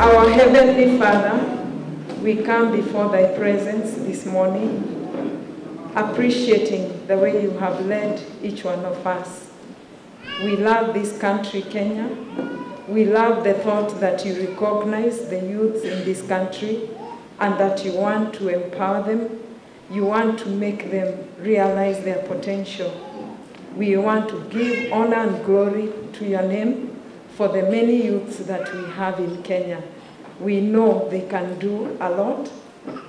Our Heavenly Father, we come before thy presence this morning, appreciating the way you have led each one of us. We love this country, Kenya. We love the thought that you recognize the youth in this country and that you want to empower them. You want to make them realize their potential. We want to give honor and glory to your name for the many youths that we have in Kenya. We know they can do a lot,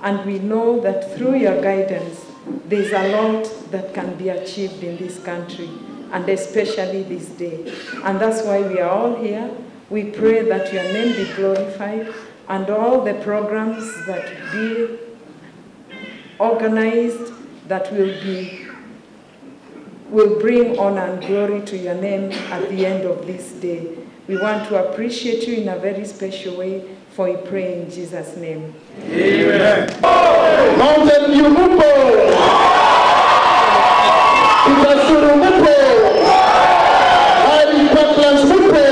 and we know that through your guidance, there's a lot that can be achieved in this country, and especially this day. And that's why we are all here. We pray that your name be glorified, and all the programs that be organized that will bring honor and glory to your name at the end of this day. We want to appreciate you in a very special way, for we pray in Jesus' name. Amen. Mountain View Mupo, Itasuru Mupo, Hadi Westlands Mupo,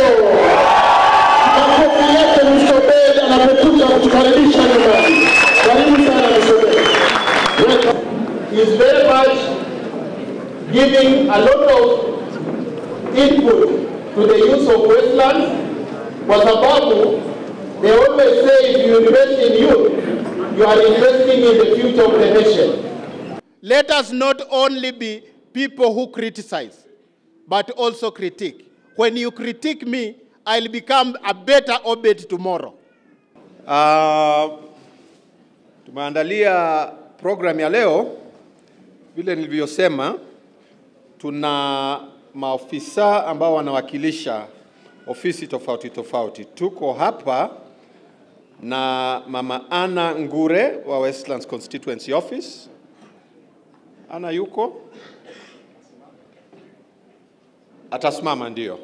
makofi yake Mr. Bed anapokuja kutukaribisha nyumbani. Karibu sana Mr. Bed. He is very much giving a lot of input to the use of Westlands, kwa sababu they always say if you invest in youth, you are investing in the future of the nation. Let us not only be people who criticize, but also critique. When you critique me, I'll become a better Obed tomorrow. Tumeandalia program ya leo, vile nilivyosema, tuna maofisa ambao wanawakilisha ofisi tofauti tofauti. Tuko hapa na Mama Anna Ngure wa Westlands Constituency Office. Anna yuko? Atasimama ndio.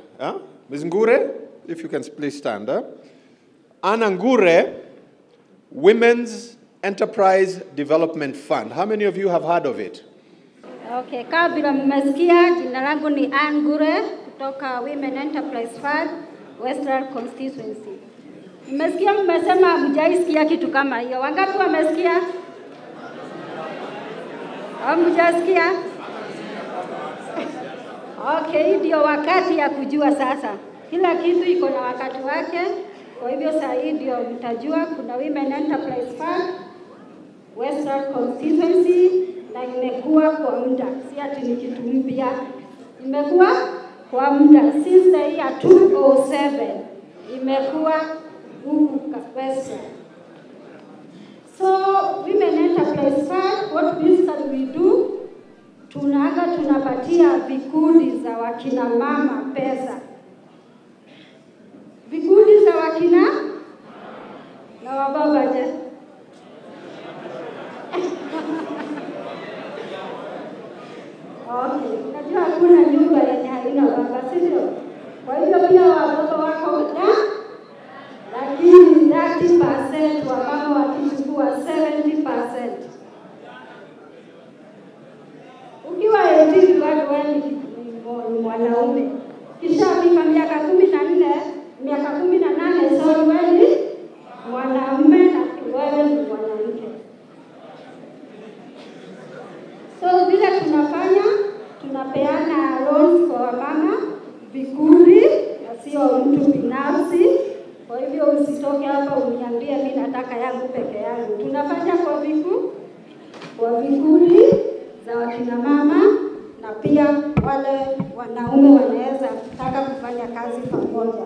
Ms. Ngure, if you can please stand. Anna Ngure, Women's Enterprise Development Fund. How many of you have heard of it? Okay, kabla mmesikia, jina langu ni Ann Ngure kutoka Women Enterprise Fund, Westlands Constituency. Mmesikia mmesema hamjaisikia kitu kama hiyo. Wangapi wamesikia? Hamjasikia? Okay, ndio wakati ya kujua sasa. Kila kitu iko na wakati wake. Kwa hivyo sasa hii ndio mtajua kuna Women Enterprise Fund, Westlands Constituency, na imekuwa kwa muda, si ati ni kitu mpya. Imekuwa kwa muda since the year 2007. Imekuwa huku kabisa. So Women Enterprise Fund, what basically we do, tunapatia vikundi za wakina mama pesa. Vikundi za wakina na wababa je? Okay, najua hakuna nyumba yenye haina baba, sivyo? Kwa hivyo pia watoto wako na lakini 30% wa mama wakichukua 70%. Ukiwa elimu bado wewe ni mwanaume. Kisha fika miaka 14, miaka 18 sio wewe mwanaume na wewe ni mwanamke. So vile tunafanya, tunapeana loans kwa mama, vikundi, sio mtu binafsi. Kwa hivyo usitoke hapa uniambie mimi nataka yangu peke yangu. Tunafanya kwa vikundi za wakina mama, na pia wale wanaume wanaweza kutaka kufanya kazi pamoja.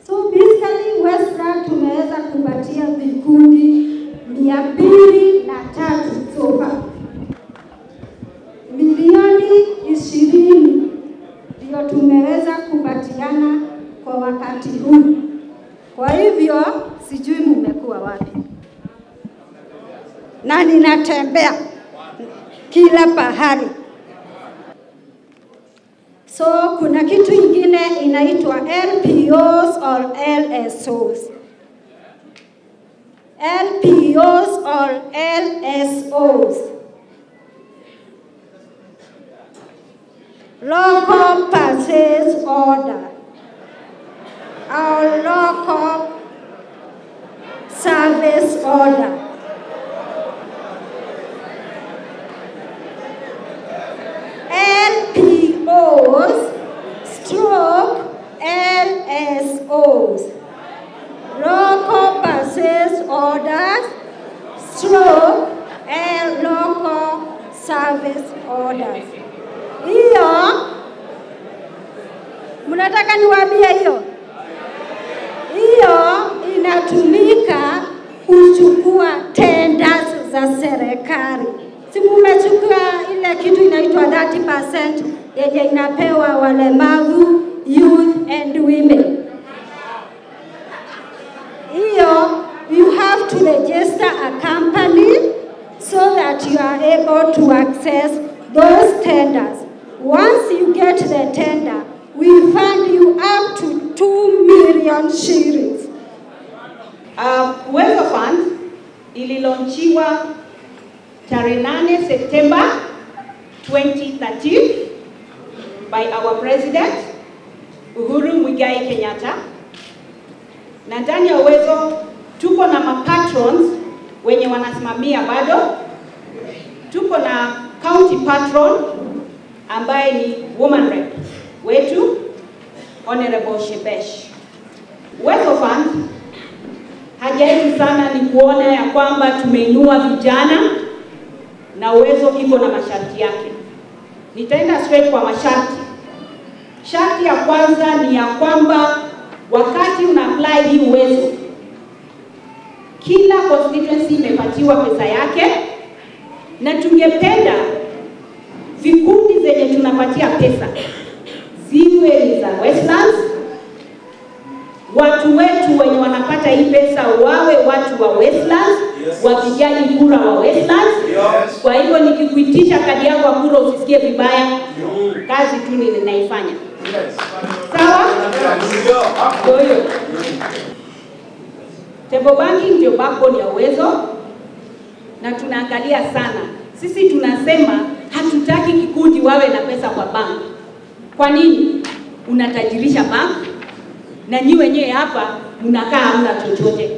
So basically Westlands tumeweza kupatia vikundi 203 so far. Milioni 20 ndio tumeweza kupatiana kwa wakati huu. Kwa hivyo sijui mmekuwa wapi. Na ninatembea kila pahali. So kuna kitu ingine inaitwa LPOs or LSOs. LPOs or LSOs. Local purchase order. Our local Service Order. LPOs stroke LSOs. Local Purchase Orders stroke Local Service Orders. Hiyo mnataka niwaambie hiyo? Hiyo inatumika kuchukua tenders za serikali. Si mmechukua ile kitu inaitwa 30% yenye inapewa walemavu, youth and women. Hiyo you have to register a company so that you are able to access those tenders. Once you get the tender, we fund you up to 2 million shillings. Uwezo Fund ililaunchiwa tarehe 8 September 2013 by our President Uhuru Muigai Kenyatta. Na ndani ya Uwezo tuko na mapatrons wenye wanasimamia bado. Tuko na county patron ambaye ni woman rep wetu Honorable Shebesh. Uwezo Fund haja yetu sana ni kuona ya kwamba tumeinua vijana na Uwezo iko na masharti yake. Nitaenda straight kwa masharti. Sharti ya kwanza ni ya kwamba wakati una apply hii Uwezo, kila constituency imepatiwa pesa yake, na tungependa vikundi zenye tunapatia pesa ziwe ni za Westlands. Watu wetu wenye wanapata hii pesa wawe watu wa Westlands, wapigaji kura wa Westlands. Kwa hivyo nikikuitisha kadi yako ya kura usisikie vibaya, kazi tu ninaifanya. Sawa? Kwa hiyo table banking ndio backbone ya Uwezo, na tunaangalia sana. Sisi tunasema hatutaki kikundi wawe na pesa kwa bank. Kwa nini? Unatajirisha bank na nyi wenyewe hapa mnakaa hamna chochote.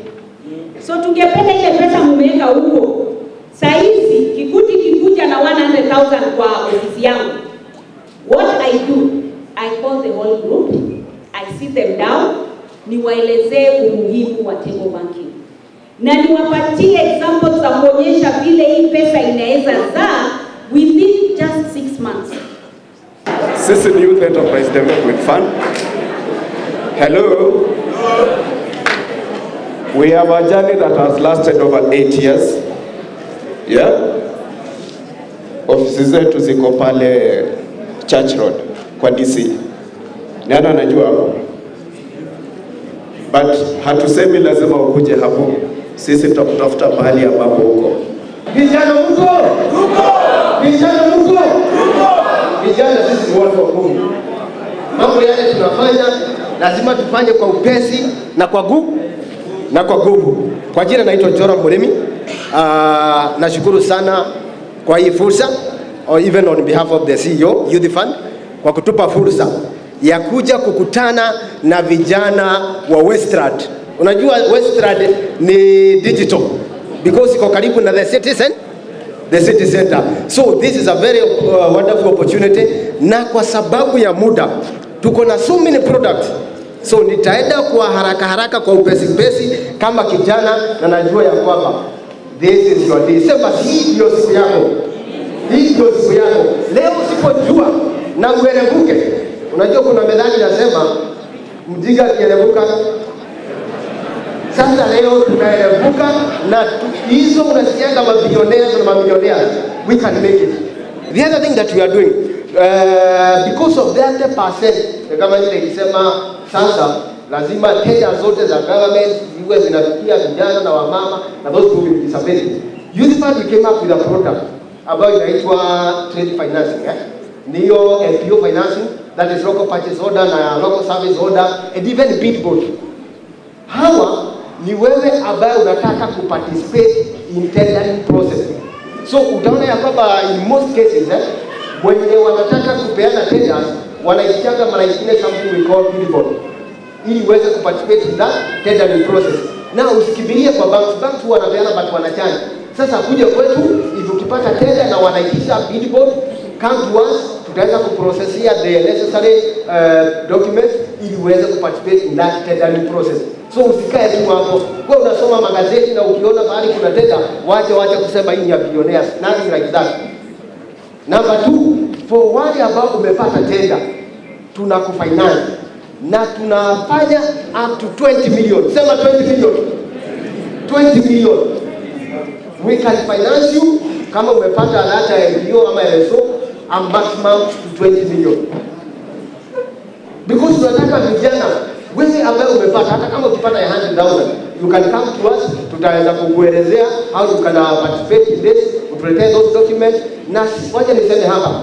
So tungependa ile pesa mmeweka huko. Saizi kikundi kikuja na 100,000 kwa ofisi yangu. What I do, I call the whole group, I sit them down, niwaelezee umuhimu wa table banking. Na niwapatie examples za kuonyesha vile hii pesa inaweza zaa within just 6 months. Sisi ni Youth Enterprise Development Fund. Hello. We have a journey that has lasted over 8 years. Yeah. Ofisi zetu ziko pale Church Road kwa DC. Nani anajua hapo? But hatusemi lazima ukuje hapo. Sisi tutakutafuta mahali ambapo uko. Vijana mko? Tuko. Vijana mko? Tuko. Vijana sisi ni watu wa Mungu. Mambo yale tunafanya lazima tufanye kwa upesi na kwa nguvu. Kwa jina naitwa Jora Muremi. Nashukuru sana kwa hii fursa, or even on behalf of the CEO Youth Fund, kwa kutupa fursa ya kuja kukutana na vijana wa Westlands. Unajua Westlands ni digital because iko karibu na the city center. So this is a very wonderful opportunity, na kwa sababu ya muda tuko na so many products. So nitaenda kwa haraka kwa upesi kama kijana, na najua ya kwamba this is your day. Sema hii ndio siku yako. Hii ndio siku yako. Leo usipojua na uerevuke. Unajua kuna methali inasema mjinga akielevuka. Sasa leo tunaelevuka, na hizo unasikianga mabilionaires na mamilionaires. We can make it. The other thing that we are doing, because of that %, kama ile ilisema sasa lazima tenda zote za government ziwe zinafikia vijana na wamama na those who with disabilities. Youth Fund, we came up with a product ambayo inaitwa trade financing. Niyo LPO financing, that is local purchase order na local service order, and even bid board. Hawa ni wewe ambaye unataka kuparticipate in tendering process. So utaona ya kwamba in most cases wenye wanataka kupeana tenders wanaishaka mara nyingine something we call bid board, ili uweze kuparticipate in that tendering process. Na usikimbilie kwa banks huwa wanapeana but wanachana. Sasa kuja kwetu, if ukipata tenda na wanaitisha billboard, come to us, tutaweza kuprocessia the necessary documents ili uweze kuparticipate in that tendering process. So usikae tu hapo. Kwa unasoma magazeti na ukiona mahali kuna tenda, wacha kusema hii ni ya billionaires. Nothing like that. Number 2, for wale ambao umepata tenda, tunakufinance na tunafanya up to 20 million. Sema 20 million. 20 million. We can finance you kama umepata alata ya LPO ama LSO a maximum to 20 million. Because tunataka vijana wewe ambaye umepata, hata kama ukipata 100,000, you can come to us, tutaweza kukuelezea how you can participate in this, utuletee those documents. Na wacha niseme hapa,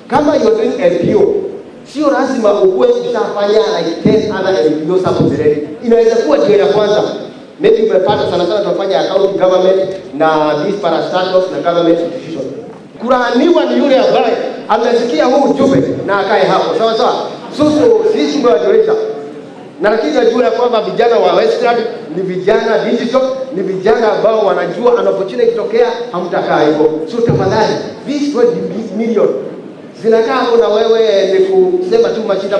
kama you are doing LPO, sio lazima ukuwe ushafanya like 10 other LPOs hapo mbeleni. Inaweza kuwa ndio ya kwanza. Maybe umepata sana tunafanya account government na these parastatals na government institutions. Kulaaniwa ni yule ambaye amesikia huu ujumbe na akae hapo. Sawa sawa. Sisi tumewajulisha. Na lakini najua kwamba vijana wa Westlands ni vijana digital, ni vijana ambao wanajua an opportunity ikitokea hamtakaa hivyo. So tafadhali, this 20 million zinakaa hapo na wewe ni kusema tu mashida.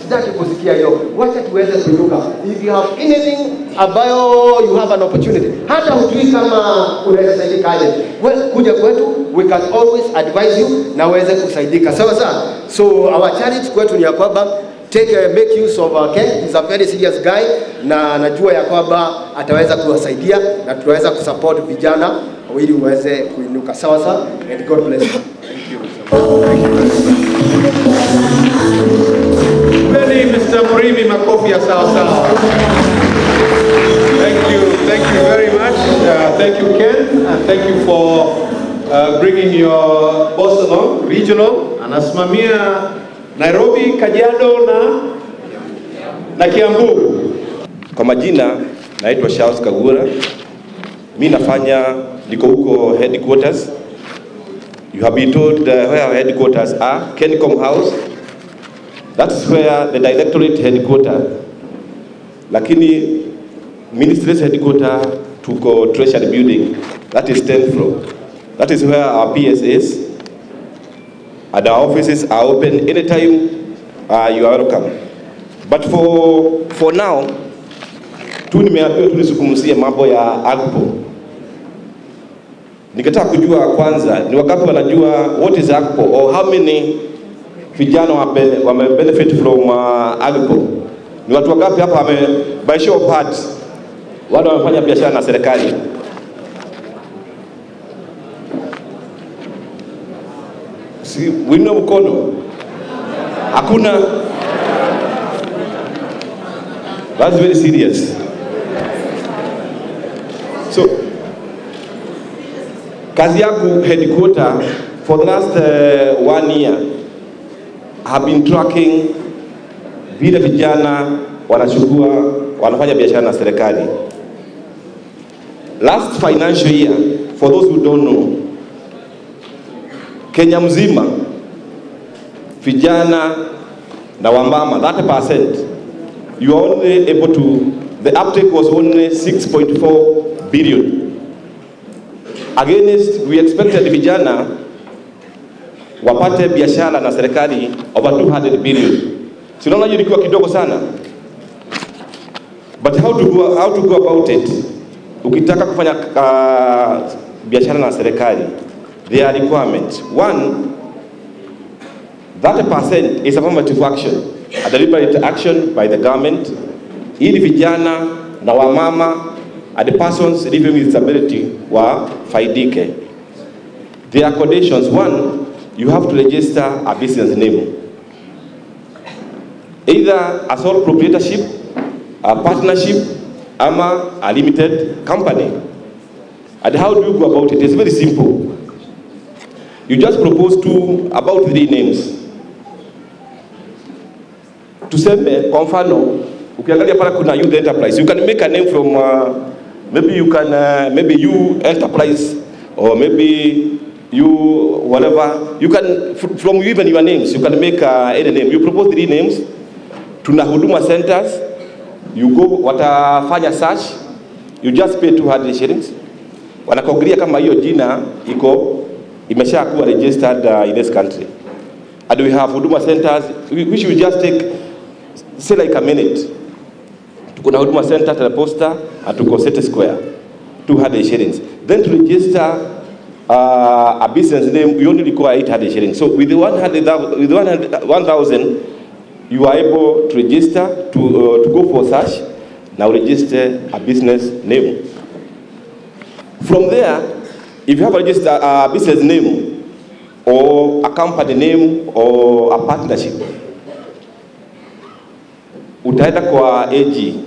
Sitaki kusikia hiyo. Wacha tuweze kuinuka. If you have anything ambayo you have an opportunity, hata hujui kama unaweza saidika aje, kuja kwetu, we can always advise you na uweze kusaidika. Sawa sawa. So our challenge kwetu ni ya kwamba make use of Ken. He's a very serious guy na najua ya kwamba ataweza kuwasaidia na tutaweza kusupport vijana ili uweze kuinuka. Sawa sawa. And God bless you. Thank you. Really, Mr. Murimi, makofi ya sawa sawa. Thank you very much. Thank you, Ken, and thank you for bringing your boss along, regional, anasimamia Nairobi, Kajiado na Kiambu. Kwa majina naitwa Charles Kagura. Mimi niko huko headquarters. You have been told where our headquarters are, Kencom House. That is where the directorate headquarters. Lakini ministry's headquarters tuko treasury building. That is 10th floor. That is where our PS is. And our offices are open anytime. You are welcome. But for now, nimeambiwa tulisukumuzie mambo ya AGPO. Nikataka kujua kwanza ni wakati wanajua what is AGPO or how many vijana wame benefit from AGPO. Ni watu wangapi hapa by show of hands wale wanafanya biashara na serikali? Si wino mkono. Hakuna. That's very serious. So kazi yangu headquarter for the last 1 year have been tracking vile vijana wanafanya biashara na serikali. Last financial year, for those who don't know, Kenya mzima vijana na wamama 30%, you are only able to, the uptake was only 6.4 billion. Against, we expected vijana wapate biashara na serikali over 200 billion. Sinaona hiyo ilikuwa kidogo sana. But how to go about it? Ukitaka kufanya biashara na serikali, there are requirements. One, 30% is affirmative action, a deliberate action by the government. Ili vijana na wamama and the persons living with disability wafaidike. There are conditions. One, you have to register a business name, either a sole proprietorship, a partnership, ama a limited company. And how do you go about it? It's very simple. You just propose about 3 names. Tuseme kwa mfano, ukiangalia pala kuna youth enterprise, you can make a name from maybe you enterprise, or maybe you whatever. You can from even your names, you can make any name. You propose 3 names. Tuna huduma centers. You go watafanya search, you just pay 200 shillings. Wanakuangalia kama hiyo jina imeshakuwa registered in this country. And we have Huduma centers, which will just take, say like a minute. Tuko na Huduma center at the posta, and tuko City Square, 200 shillings. Then to register a business name, you only require 800 shillings. So with the 1,000, you are able to register, to go for search, now register a business name. From there, if you have registered a business name, or a company name, or a partnership, utaenda kwa AG.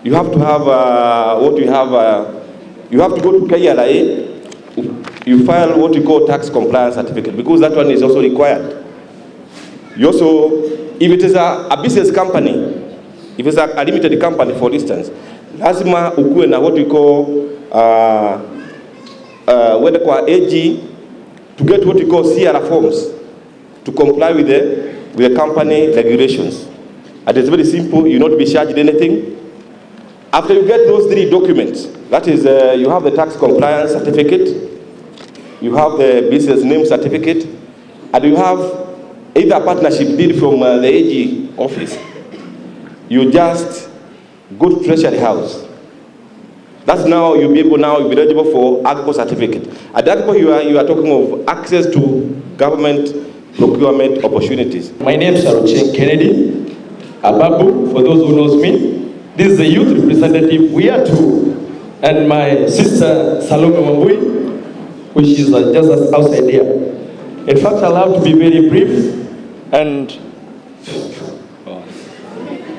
You have to have you have to go to KRA, you file what you call tax compliance certificate, because that one is also required. You also, if it is a business company, if it's a limited company, for instance, lazima ukue na what we call whether kwa AG to get what we call CR forms to comply with the company regulations. And it's very simple, you not be charged anything. After you get those 3 documents, that is, you have the tax compliance certificate, you have the business name certificate, and you have either a partnership deed from the AG office. You just go to Treasury House. That's now you'll be eligible for AGCO certificate. At AGCO, you are talking of access to government procurement opportunities. My name is Arochen Kennedy Ababu, for those who knows me. This is the youth representative. We are 2. And my sister Salome Wambui, which is just outside here. In fact, I'll have to be very brief, and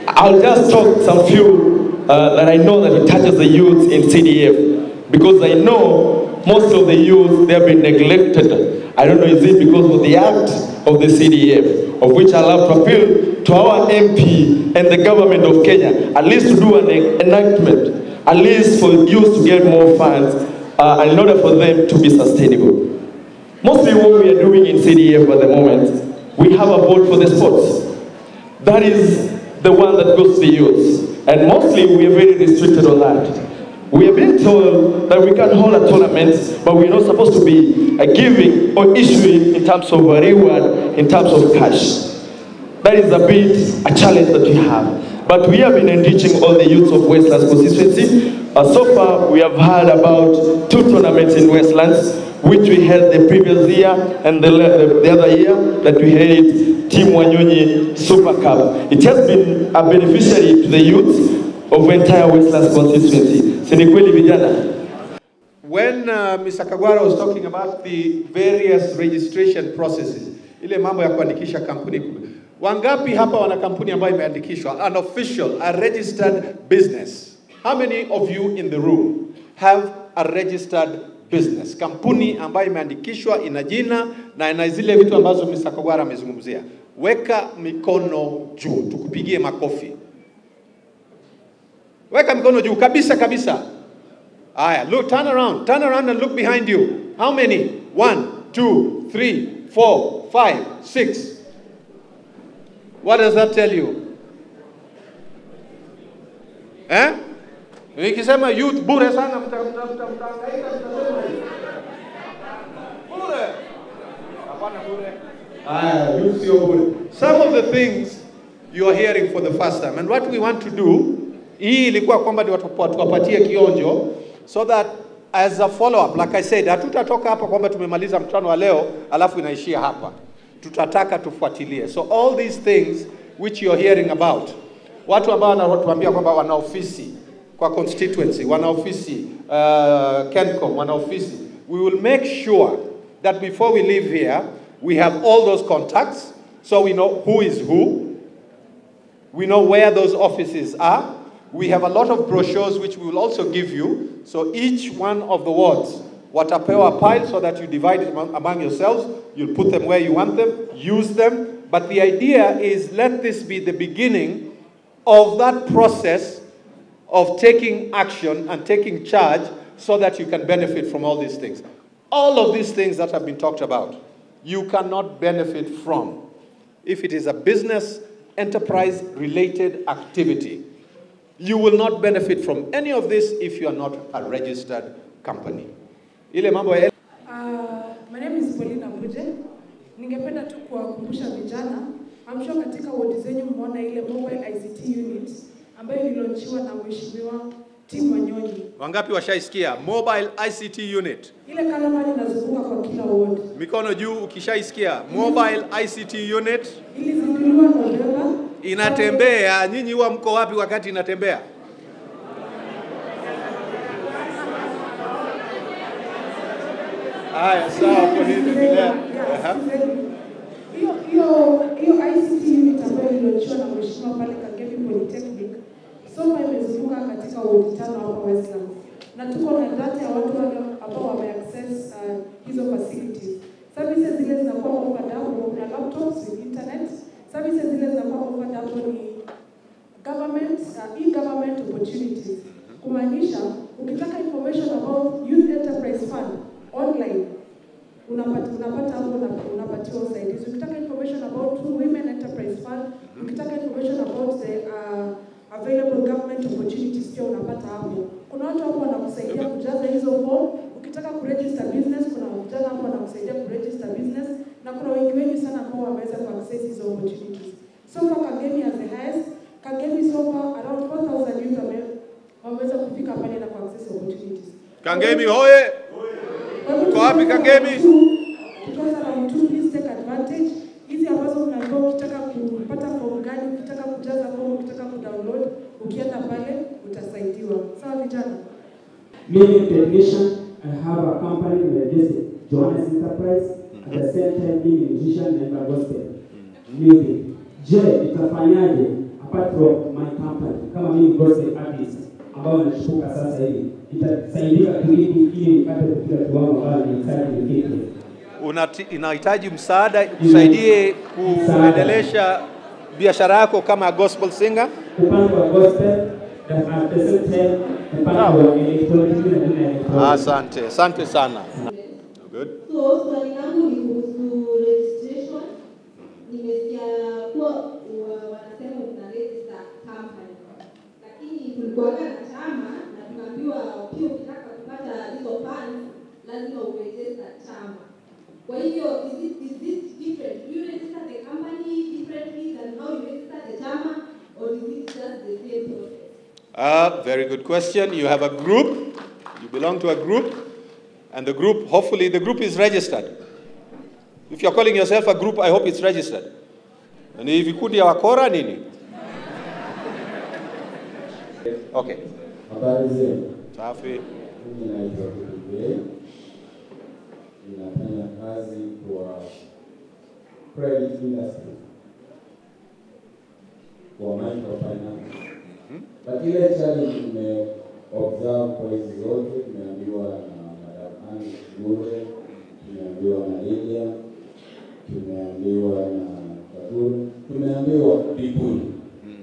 I'll just talk some few that I know that it touches the youth in CDF, because I know most of the youth, they have been neglected. I don't know, is it because of the act of the CDF, of which I'll have to appeal to our MP and the government of Kenya, at least to do an enactment, at least for youth to get more funds, and in order for them to be sustainable. Mostly what we are doing in CDF at the moment, we have a vote for the sports. That is the one that goes to the youth. And mostly we are very restricted on that. We have been told that we can hold a tournament, but we're not supposed to be giving or issuing in terms of a reward, in terms of cash. That is a bit a challenge that we have. But we have been enriching all the youths of Westlands constituency. So far, we have had about 2 tournaments in Westlands, which we held the previous year and the other year that we held Team Wanyonyi Super Cup. It has been a beneficiary to the youth of entire Westlands constituency. When Mr. Kagwara was talking about the various registration processes, ile mambo ya kuandikisha kampuni, wangapi hapa wana kampuni ambayo imeandikishwa, an official, a registered business? How many of you in the room have a registered business? Kampuni ambayo imeandikishwa, ina jina na ina zile vitu ambazo Mr. Kagwara amezungumzia. Weka mikono juu, tukupigie makofi. Weka mikono juu kabisa kabisa. Aya, look, turn around and look behind you. How many? 1, 2, 3, 4, 5, 6. What does that tell you? Eh? Nikisema youth bure sana mtahangaika bure. Hapana bure. Youth sio bure. Some of the things you are hearing for the first time, and what we want to do, hii ilikuwa kwamba ni tuwapatie kionjo, so that as a follow up, like I said, hatutatoka hapa kwamba tumemaliza mkutano wa leo alafu inaishia hapa. Tutataka tufuatilie. So all these things which you are hearing about, watu ambao wanatuambia kwamba wana ofisi kwa constituency, wana ofisi Kencom, wana ofisi, we will make sure that before we leave here, we have all those contacts, so we know who is who, we know where those offices are. We have a lot of brochures which we will also give you, so each one of the wards, watapewa pile so that you divide it among yourselves, you'll put them where you want them, use them, but the idea is let this be the beginning of that process of taking action and taking charge so that you can benefit from all these things. All of these things that have been talked about, you cannot benefit from if it is a business enterprise related activity. You will not benefit from any of this if you are not a registered company. Ile mambo ya my name is Paulina Mbuje. Ningependa tu kuwakumbusha vijana, I'm sure katika wodi zenyu mmeona ile mobile ICT unit ambayo ililonchiwa na mheshimiwa Tim Wanyonyi. Wangapi washaisikia mobile ICT unit? Ile kalamani inazunguka kwa kila wodi. Mikono juu ukishaisikia mobile ICT unit. Ilizinduliwa Novemba. Inatembea. Nyinyi huwa mko wapi wakati inatembea? Haya, sawa, polisi bila. Hiyo ICT unit ambayo ililonchiwa na mheshimiwa pale Kagemi Polytechnic. Soma imezunguka katika wodi 5 hapa Westlands. Na tuko na data ya watu wale ambao wame-access hizo facilities. Services zile zinakuwa offered hapo, kuna laptops with internet. Services zile zinakuwa offered hapo ni government, e-government opportunities. Kumaanisha, ukitaka information about Youth Enterprise Fund online, unapata hapo na unapatiwa usaidizi. Ukitaka information about Women Enterprise Fund, ukitaka information about the available government opportunities pia unapata hapo. Kuna watu hapo wanakusaidia kujaza hizo form. Ukitaka kuregister business, kuna vijana hapo wanakusaidia kuregister business, na kuna wengi sana ambao wameweza kuaccess hizo opportunities. So far Kagemi as the highest, Kagemi so far around 4,000 youth wameweza kufika pale na kuaccess opportunities. Kagemi hoye! Kwa wapi Kagemi? Please take advantage. Hizi ambazo mnaambiwa ukitaka kupata form gani, ukitaka kujaza form, ukitaka kudownload, ukienda pale utasaidiwa. Sawa vijana? Mimi technician, I have a company registered, Johannes Enterprise, at the same time being a musician and a gospel music. Je, itafanyaje apart from my company, kama mimi gospel artist ambao nashuka sasa hivi, itasaidika kivipi ili nipate kufika kiwango ambao ninahitaji nifike? Inahitaji msaada kusaidie kuendelesha biashara yako kama gospel singer. Upande wa gospel at the same time upande wa electronic. Asante sana. Good. So swali langu ni kuhusu registration. Nimesikia kuwa wanasema una register company, lakini tulikuwa na chama na tunaambiwa pia ukitaka kupata hizo funds lazima uregister chama. Kwa hivyo is it different? Do you register the company differently than how you register the chama, or is it just the same process? Very good question. You have a group. You belong to a group, and the group, hopefully the group is registered. If you're calling yourself a group, I hope it's registered. And if you could ya wakora nini? Okay. Safi. Ninafanya kazi kwa credit industry kwa microfinance. Lakini ile challenge observe kwa hizi zote, tumeambiwa na Madam Ngure, tumeambiwa na Lydia, tumeambiwa na Kaburu, tumeambiwa vikundi.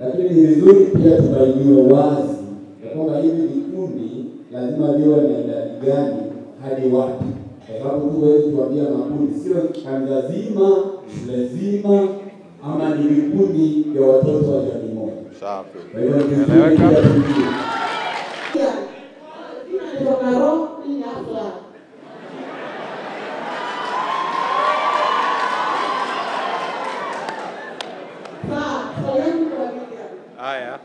Lakini ni vizuri pia tubainiwe wazi kwamba hivi vikundi lazima viwe na idadi gani hadi wapi. Kwa sababu huwezi kuambia makundi sio lazima ama ni vikundi vya watoto wa jamii moja. Safi. Kwa hiyo tunaeleweka. Haya.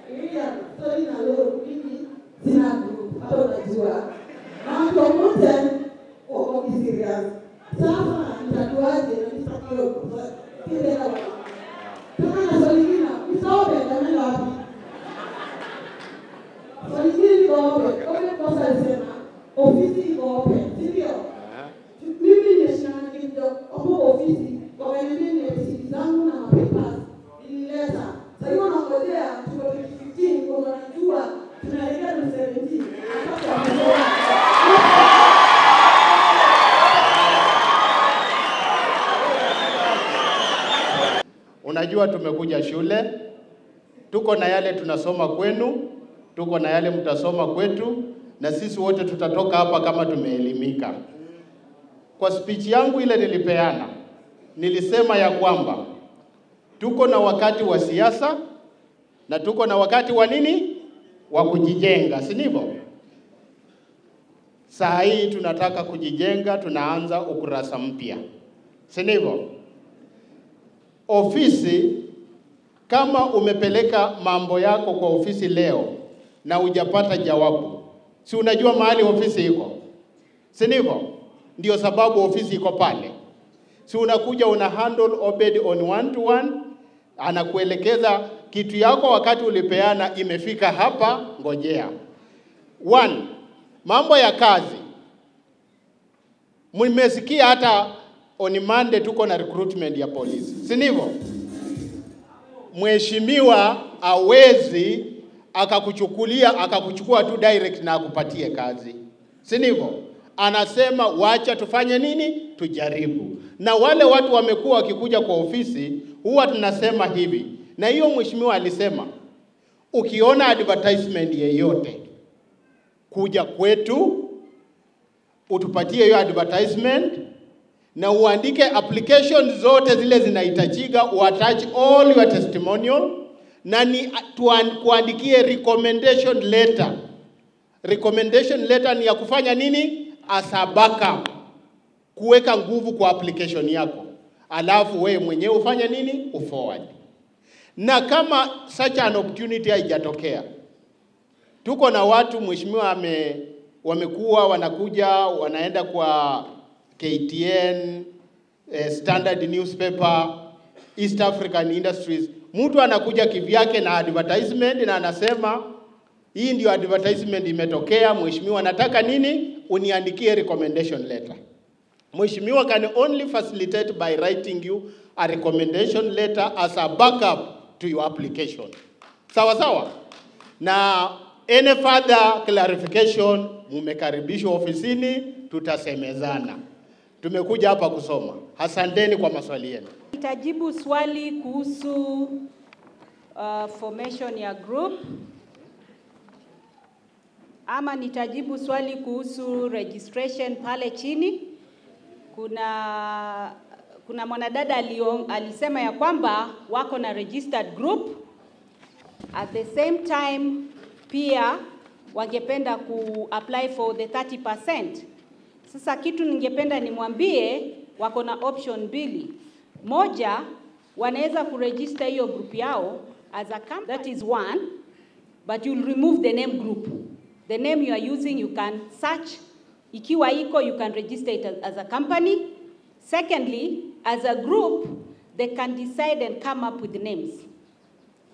Sasa nitajuaje na nitakio kile hapo. Kama na swali hili nisaobe ndio wapi? Swali hili liko wapi? Kwa sasa ofisi iko wapi? Ndio. Mimi nimeshindana kidogo hapo ofisi. Wakaniambia ni ofisi zangu na papers. Nilileta. Sasa hiyo naongezea tuko 15 kwa wanajua tunaelekea 17. Unajua tumekuja shule, tuko na yale tunasoma kwenu, tuko na yale mtasoma kwetu, na sisi wote tutatoka hapa kama tumeelimika. Kwa speech yangu ile nilipeana, nilisema ya kwamba tuko na wakati wa siasa na tuko na wakati wa nini? wa kujijenga, si ndivyo? Saa hii tunataka kujijenga, tunaanza ukurasa mpya, si ndivyo? Ofisi, kama umepeleka mambo yako kwa ofisi leo na hujapata jawabu, si unajua mahali ofisi iko, si ndivyo? Ndio sababu ofisi iko pale. Si unakuja una handle Obed on one to one, anakuelekeza kitu yako wakati ulipeana imefika hapa, ngojea. One, mambo ya kazi. Mmesikia hata on Monday tuko na recruitment ya polisi, si ndivyo? Mheshimiwa hawezi akakuchukua tu direct na akupatie kazi, si ndivyo? Anasema wacha tufanye nini? Tujaribu. Na wale watu wamekuwa wakikuja kwa ofisi, huwa tunasema hivi. Na hiyo mheshimiwa alisema, ukiona advertisement yeyote, kuja kwetu, utupatie hiyo advertisement, na uandike application zote zile zinahitajika, uattach all your testimonial, na ni kuandikie recommendation letter. Recommendation letter ni ya kufanya nini? As a backup, kuweka nguvu kwa application yako. Alafu wewe mwenyewe ufanye nini? Uforward. Na kama such an opportunity haijatokea, tuko na watu mheshimiwa wamekuwa wanakuja wanaenda kwa KTN, Standard Newspaper, East African Industries. Mtu anakuja kivyake na advertisement na anasema hii ndio advertisement imetokea, mheshimiwa nataka nini? Uniandikie recommendation letter. Mheshimiwa can only facilitate by writing you a recommendation letter as a backup to your application. Sawa sawa? Na any further clarification mumekaribishwa ofisini, tutasemezana. Tumekuja hapa kusoma. Asanteni kwa maswali yenu. Nitajibu swali kuhusu formation ya group, ama nitajibu swali kuhusu registration pale chini. Kuna mwanadada alisema ya kwamba wako na registered group, at the same time pia wangependa ku-apply for the 30%. Sasa kitu ningependa nimwambie, wako na option mbili. Moja, wanaweza kuregister hiyo group yao as a company, that is one, but you'll remove the name group. The name you are using, you can search. Ikiwa iko, you can register it as a company. Secondly, as a group, they can decide and come up with names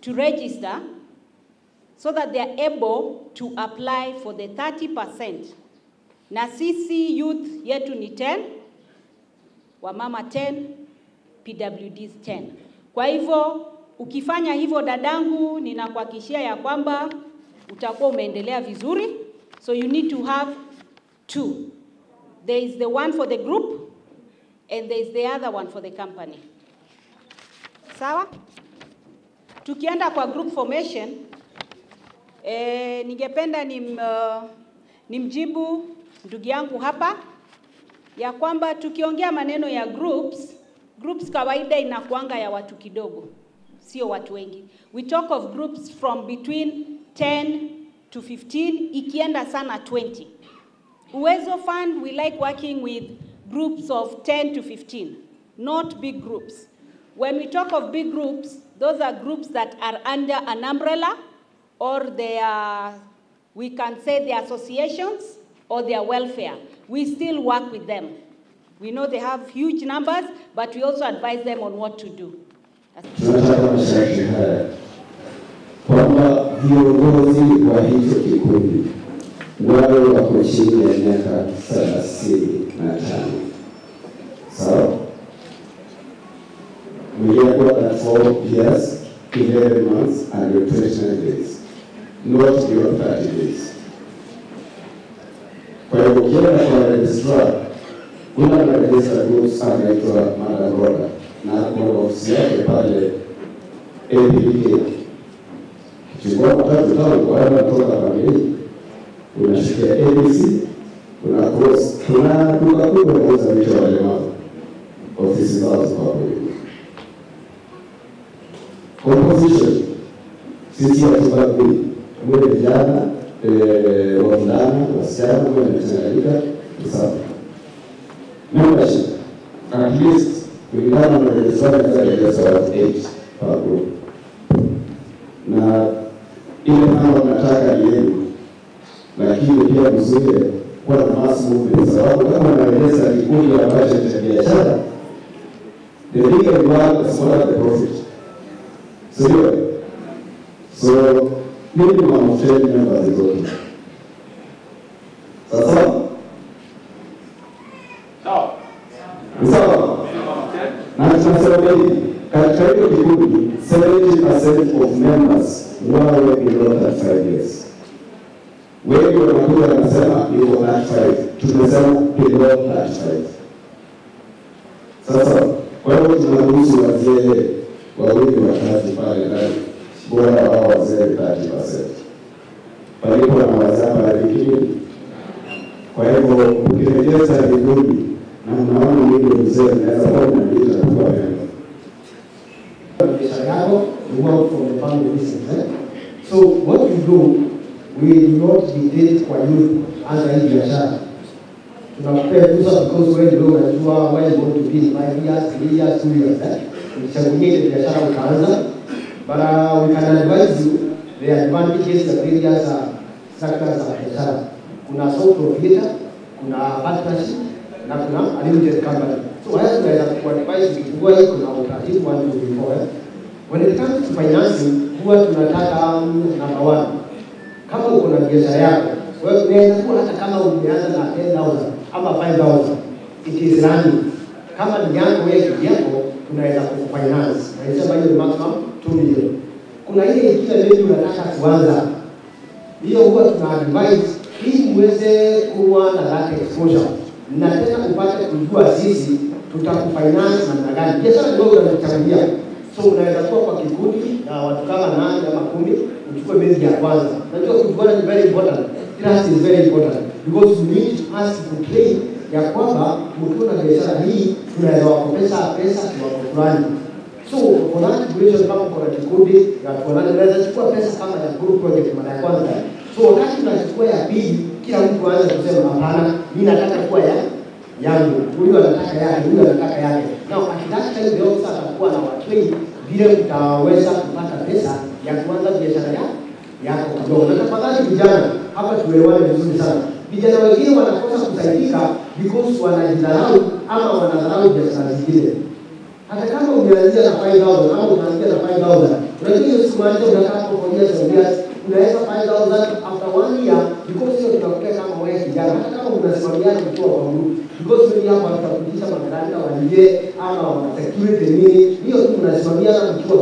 to register so that they are able to apply for the 30%. Na sisi youth yetu ni 10, wamama 10, PWDs 10. Kwa hivyo, ukifanya hivyo dadangu, ninakuhakikishia ya kwamba utakuwa umeendelea vizuri. So you need to have two. There is the one for the group and there is the other one for the company. Sawa? Tukienda kwa group formation, ningependa nimjibu ndugu yangu hapa ya kwamba tukiongea maneno ya groups kawaida inakuanga ya watu kidogo, sio watu wengi. We talk of groups from between 10 to 15, ikienda sana 20. Uwezo Fund, we like working with groups of 10 to 15, not big groups. When we talk of big groups, those are groups that are under an umbrella, or they are, we can say they are associations, or they are welfare. We still work with them. We know they have huge numbers, but we also advise them on what to do. Tunataka masharti haya kwamba viongozi wa hicho kikundi wale wako chini ya miaka 35. Sawa? We have got that 4 years, 11 months, and 29 days. Not beyond 30 days. Kwa hiyo ukienda kwa registrar, kuna register groups anaitwa Madam Roda, na kuna ofisi yake pale APK. Kichukua matatu tano kwa wale kutoka familia, unashikia ABC, una cross, kuna duka kubwa kuuza vitu vya walemavu, ofisi zao ziko hapo. Composition, sisi hatubagui mwe vijana, wavulana, wasichana, mwe mchanganyika, sawa. Membership, at least, kulingana na rejeswani za watu 8 per group. Na ile kama mnataka ni yenu, lakini pia mzuie kuwa na mass movement, sababu kama unaeleza kikundi ambacho cha biashara, the bigger you are, the smaller the profit. So minimum of 10 members is okay. Sasa? Sawa. Na tunasema hivi, katika hiyo kikundi 70% of members wawe below 35 years. Wengi wanakuja wanasema niko 35, tumesema below 35. Sasa kwa hiyo tunaruhusu wazee wawili watatu pale ndani, bora wao wazee 30%. Palipo na wazee pale vikundi. Kwa hivyo ukirejeza vikundi na mnaona mimi mzee naweza kuwa mnaleta kwa member. Biashara yako, you work from the family business. So what we do, we do not dictate kwa youth anza hii biashara. Tunakupea fursa because wewe ndio unajua why you want to be 5 years, 3 years, 2 years. Ukichagulia ile biashara ukaanza, but we can advise you the advantages of various sectors za biashara. Kuna sole proprietor, kuna partnership, na kuna limited company. So haya tunaweza kuadvise ukifungua hii kuna utaratibu wa before. When it comes to financing, huwa tunataka number 1. Kama uko na biashara yako, wewe unaweza kuwa hata kama umeanza na 10,000 ama 5,000, it is running. Kama ni yako wewe yako, tunaweza kufinance. Na hiyo hiyo ni maximum 2 million. Kuna ile ingine leo unataka kuanza. Hiyo huwa tuna advise ili muweze kuwa na that exposure. Na tena upate kujua sisi tutakufinance namna gani. Biashara ndio unachagulia. So unaweza kuwa kwa kikundi na watu kama 8 ama 10, uchukue base ya kwanza. Unajua kujuana ni very important. Trust is very important because you need us to train ya kwamba mkiwa na biashara hii tunaweza wakopesha pesa kwa fulani. So for that situation kama kwa kikundi ya tuonane unaweza chukua pesa kama ya group project mara ya kwanza. So wakati unachukua ya pili, kila mtu aanze kusema hapana, mimi nataka kuwa yangu, huyu anataka yake, huyu anataka yake. Na akitaka ile ofisa atakuwa na watrain vile utaweza kupata pesa ya kuanza biashara yako kidogo. Na tafadhali vijana, hapa tuelewane vizuri sana. Vijana wengine wanakosa kusaidika because wanajidharau ama wanadharau biashara zingine. Hata kama umeanzia na 5,000 ama unaanzia na 5,000, unajua hiyo siku moja unataka kufanyia service, unaweza 5,000 after 1 year because hiyo tutakupea kama wewe kijana. Hata kama unasimamiana mkiwa kwa group, because wewe hapa tutakutisha makaranta walije ama wana security nini, hiyo tu unasimamiana mkiwa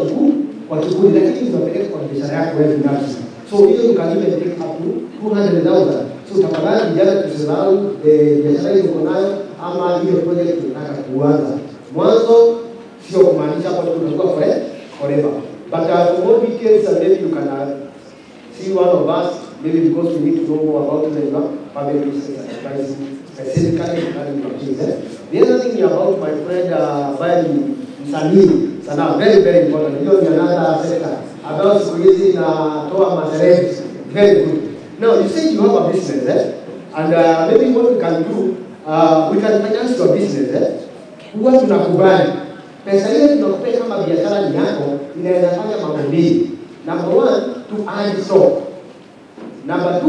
kwa kikundi, lakini unapeleka kwa biashara yako wewe binafsi. So hiyo tukalipe take up to 200,000. So tafadhali vijana tusisahau biashara hiyo uko nayo ama hiyo project tunataka kuanza. Mwanzo sio kumaanisha hapo tunakuwa forever. But for more details, maybe you can see one of us, maybe because we need to know more about the family business advice specifically regarding things. The other thing about my friend Bali Msanii, sana very very important. Hiyo ni another sector. About siku hizi na toa masereti, very good. Now you say you have a business, and maybe what we can do, we can finance your business. Huwa tunakubali pesa ile tunakupea kama biashara ni yako, inaweza fanya mambo mbili. Number 1, to add stock. Number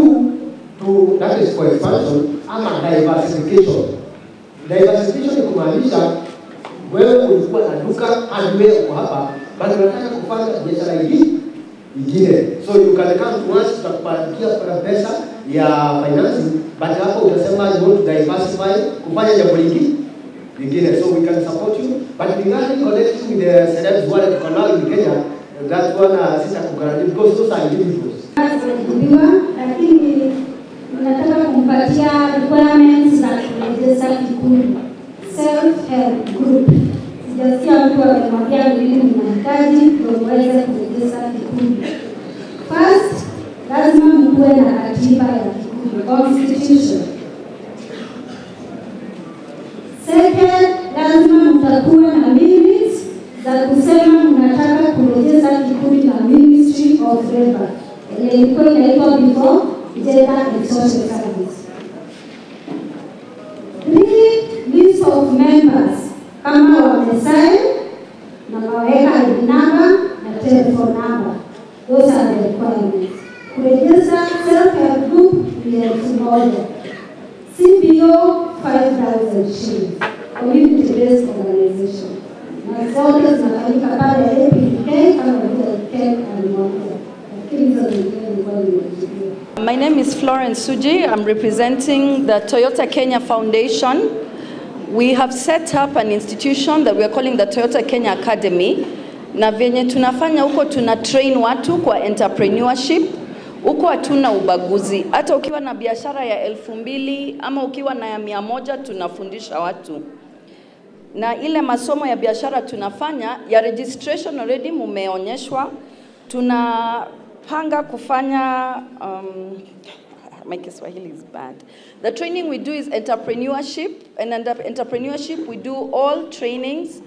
2, that is for expansion ama diversification. Diversification ni kumaanisha wewe ulikuwa na duka hadi wewe uko hapa, bali unataka kufanya biashara nyingine. So you can come to us, tutakupatia pesa ya financing, but hapo utasema you want to diversify kufanya jambo lingine. So we can support you, but regarding connecting with the celebs who are in Kenya, that one sita kukaribia because those are individuals. Lakini nataka kumpatia requirements za kurejesha kikundi, self-help group. Sijasikia mtu amemwambia mimi ninahitaji kuweza kurejesha kikundi. First, lazima mkuwe na katiba ya kikundi, constitution. Second, lazima mtakuwa na minutes za kusema mnataka kurejesha kikundi na Ministry of Labor. ilikuwa inaitwa before gender and social service. 3 list of members kama wamesign na waweka ID number na telephone number. Those are the requirements. Register self-help group ni 1,000. CPO 5,000 shillings. Community-based organization. Na zote zinafanyika pale APK kama vile Ken alimwambia. My name is Florence Suji. I'm representing the Toyota Kenya Foundation. We have set up an institution that we are calling the Toyota Kenya Academy. Na venye tunafanya huko tuna train watu kwa entrepreneurship. Huko hatuna ubaguzi. Hata ukiwa na biashara ya 2,000 ama ukiwa na ya 100 tunafundisha watu. Na ile masomo ya biashara tunafanya ya registration already mumeonyeshwa. Tunapanga kufanya my Kiswahili is bad. The training we do is entrepreneurship, and under entrepreneurship we do all trainings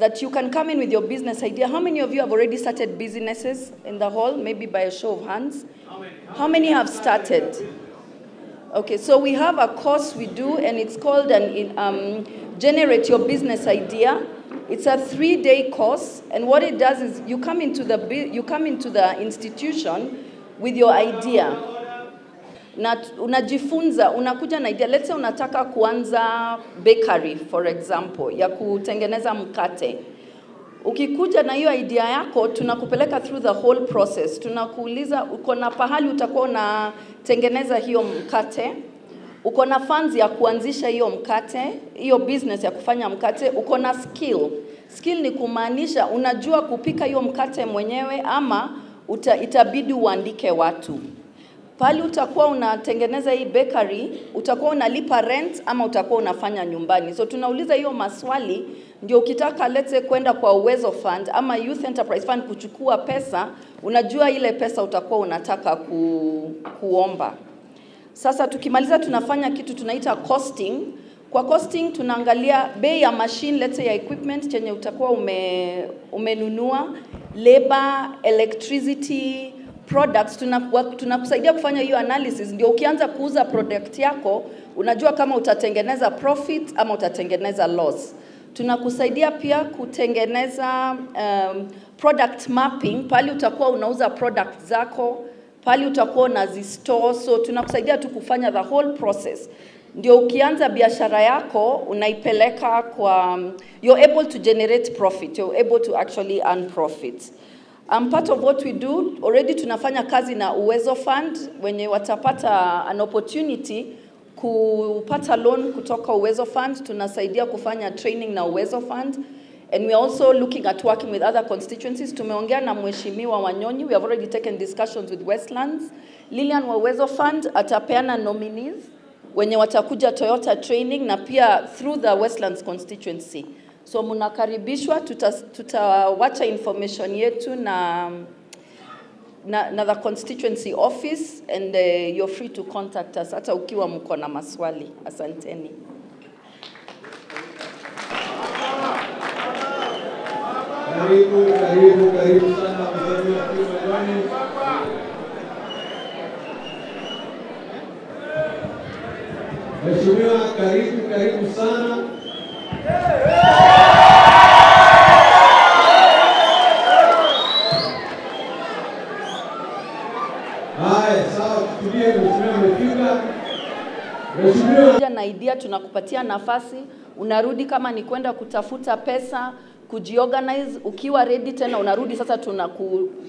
that you can come in with your business idea. How many of you have already started businesses in the hall? Maybe by a show of hands. How many have started? Okay, so we have a course we do, and it's called Generate Your Business Idea. It's a 3-day course, and what it does is you come into the institution with your idea. Na unajifunza, unakuja na idea. Let's say unataka kuanza bakery, for example, ya kutengeneza mkate. Ukikuja na hiyo idea yako, tunakupeleka through the whole process. Tunakuuliza uko na pahali utakuwa unatengeneza hiyo mkate. Uko na funds ya kuanzisha hiyo mkate, hiyo business ya kufanya mkate. Uko na skill. Skill ni kumaanisha unajua kupika hiyo mkate mwenyewe ama itabidi uandike watu. Pali utakuwa unatengeneza hii bakery, utakuwa unalipa rent ama utakuwa unafanya nyumbani. So tunauliza hiyo maswali, ndio ukitaka lete kwenda kwa Uwezo Fund ama Youth Enterprise Fund kuchukua pesa, unajua ile pesa utakuwa unataka kuomba. Sasa tukimaliza tunafanya kitu tunaita costing. Kwa costing tunaangalia bei ya machine, let's say ya equipment chenye utakuwa umenunua, labor, electricity, products. Tunakusaidia kufanya hiyo analysis, ndio ukianza kuuza product yako unajua kama utatengeneza profit ama utatengeneza loss. Tunakusaidia pia kutengeneza product mapping, pali utakuwa unauza product zako, pali utakuwa unazistore. So tunakusaidia tu kufanya the whole process, ndio ukianza biashara yako unaipeleka kwa you're able to generate profit, you're able to actually earn profits. Part of what we do, already tunafanya kazi na Uwezo Fund, wenye watapata an opportunity kupata loan kutoka Uwezo Fund, tunasaidia kufanya training na Uwezo Fund. And we are also looking at working with other constituencies. Tumeongea na Mheshimiwa Wanyonyi, we have already taken discussions with Westlands. Lilian wa Uwezo Fund atapeana nominees wenye watakuja Toyota training na pia through the Westlands constituency. So munakaribishwa, tutawacha information yetu na the constituency office, and you're free to contact us hata ukiwa mko na maswali. Asanteni. Karibu sana mzee Wanyonyi. Mheshimiwa, karibu sana. Na idea tunakupatia nafasi, unarudi kama ni kwenda kutafuta pesa, kujiorganize, ukiwa ready tena unarudi sasa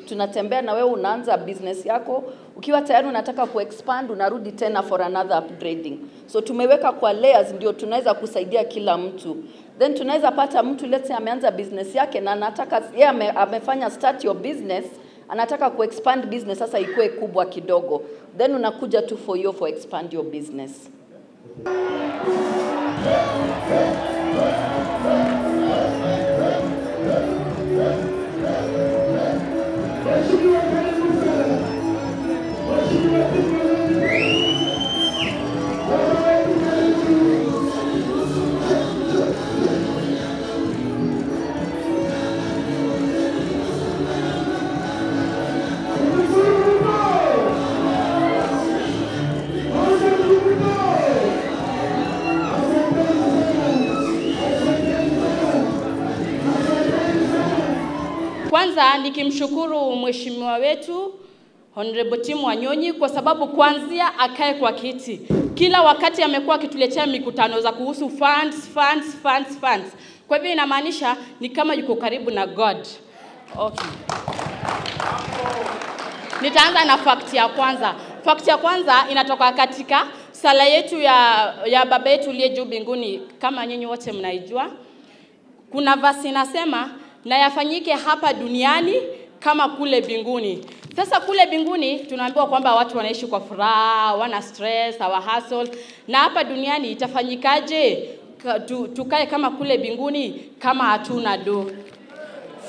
tunatembea na wewe unaanza business yako. Ukiwa tayari unataka kuexpand unarudi tena for another upgrading. So tumeweka kwa layers ndio tunaweza kusaidia kila mtu. Then tunaweza pata mtu let's say ameanza business yake na anataka yeye amefanya start your business, anataka kuexpand business sasa ikuwe kubwa kidogo. Then unakuja tu for expand your business. Kwanza nikimshukuru mheshimiwa wetu Honorable Wanyonyi kwa sababu kuanzia akae kwa kiti, kila wakati amekuwa akituletea mikutano za kuhusu funds. Kwa hivyo inamaanisha ni kama yuko karibu na God. Okay. Nitaanza na fact ya kwanza. Fact ya kwanza inatoka katika sala yetu ya baba yetu aliye juu mbinguni, kama nyinyi wote mnaijua. Kuna verse inasema na yafanyike hapa duniani kama kule mbinguni. Sasa kule mbinguni tunaambiwa kwamba watu wanaishi kwa furaha, wana stress, hawa hustle. Na hapa duniani itafanyikaje tukae kama kule mbinguni kama hatuna do?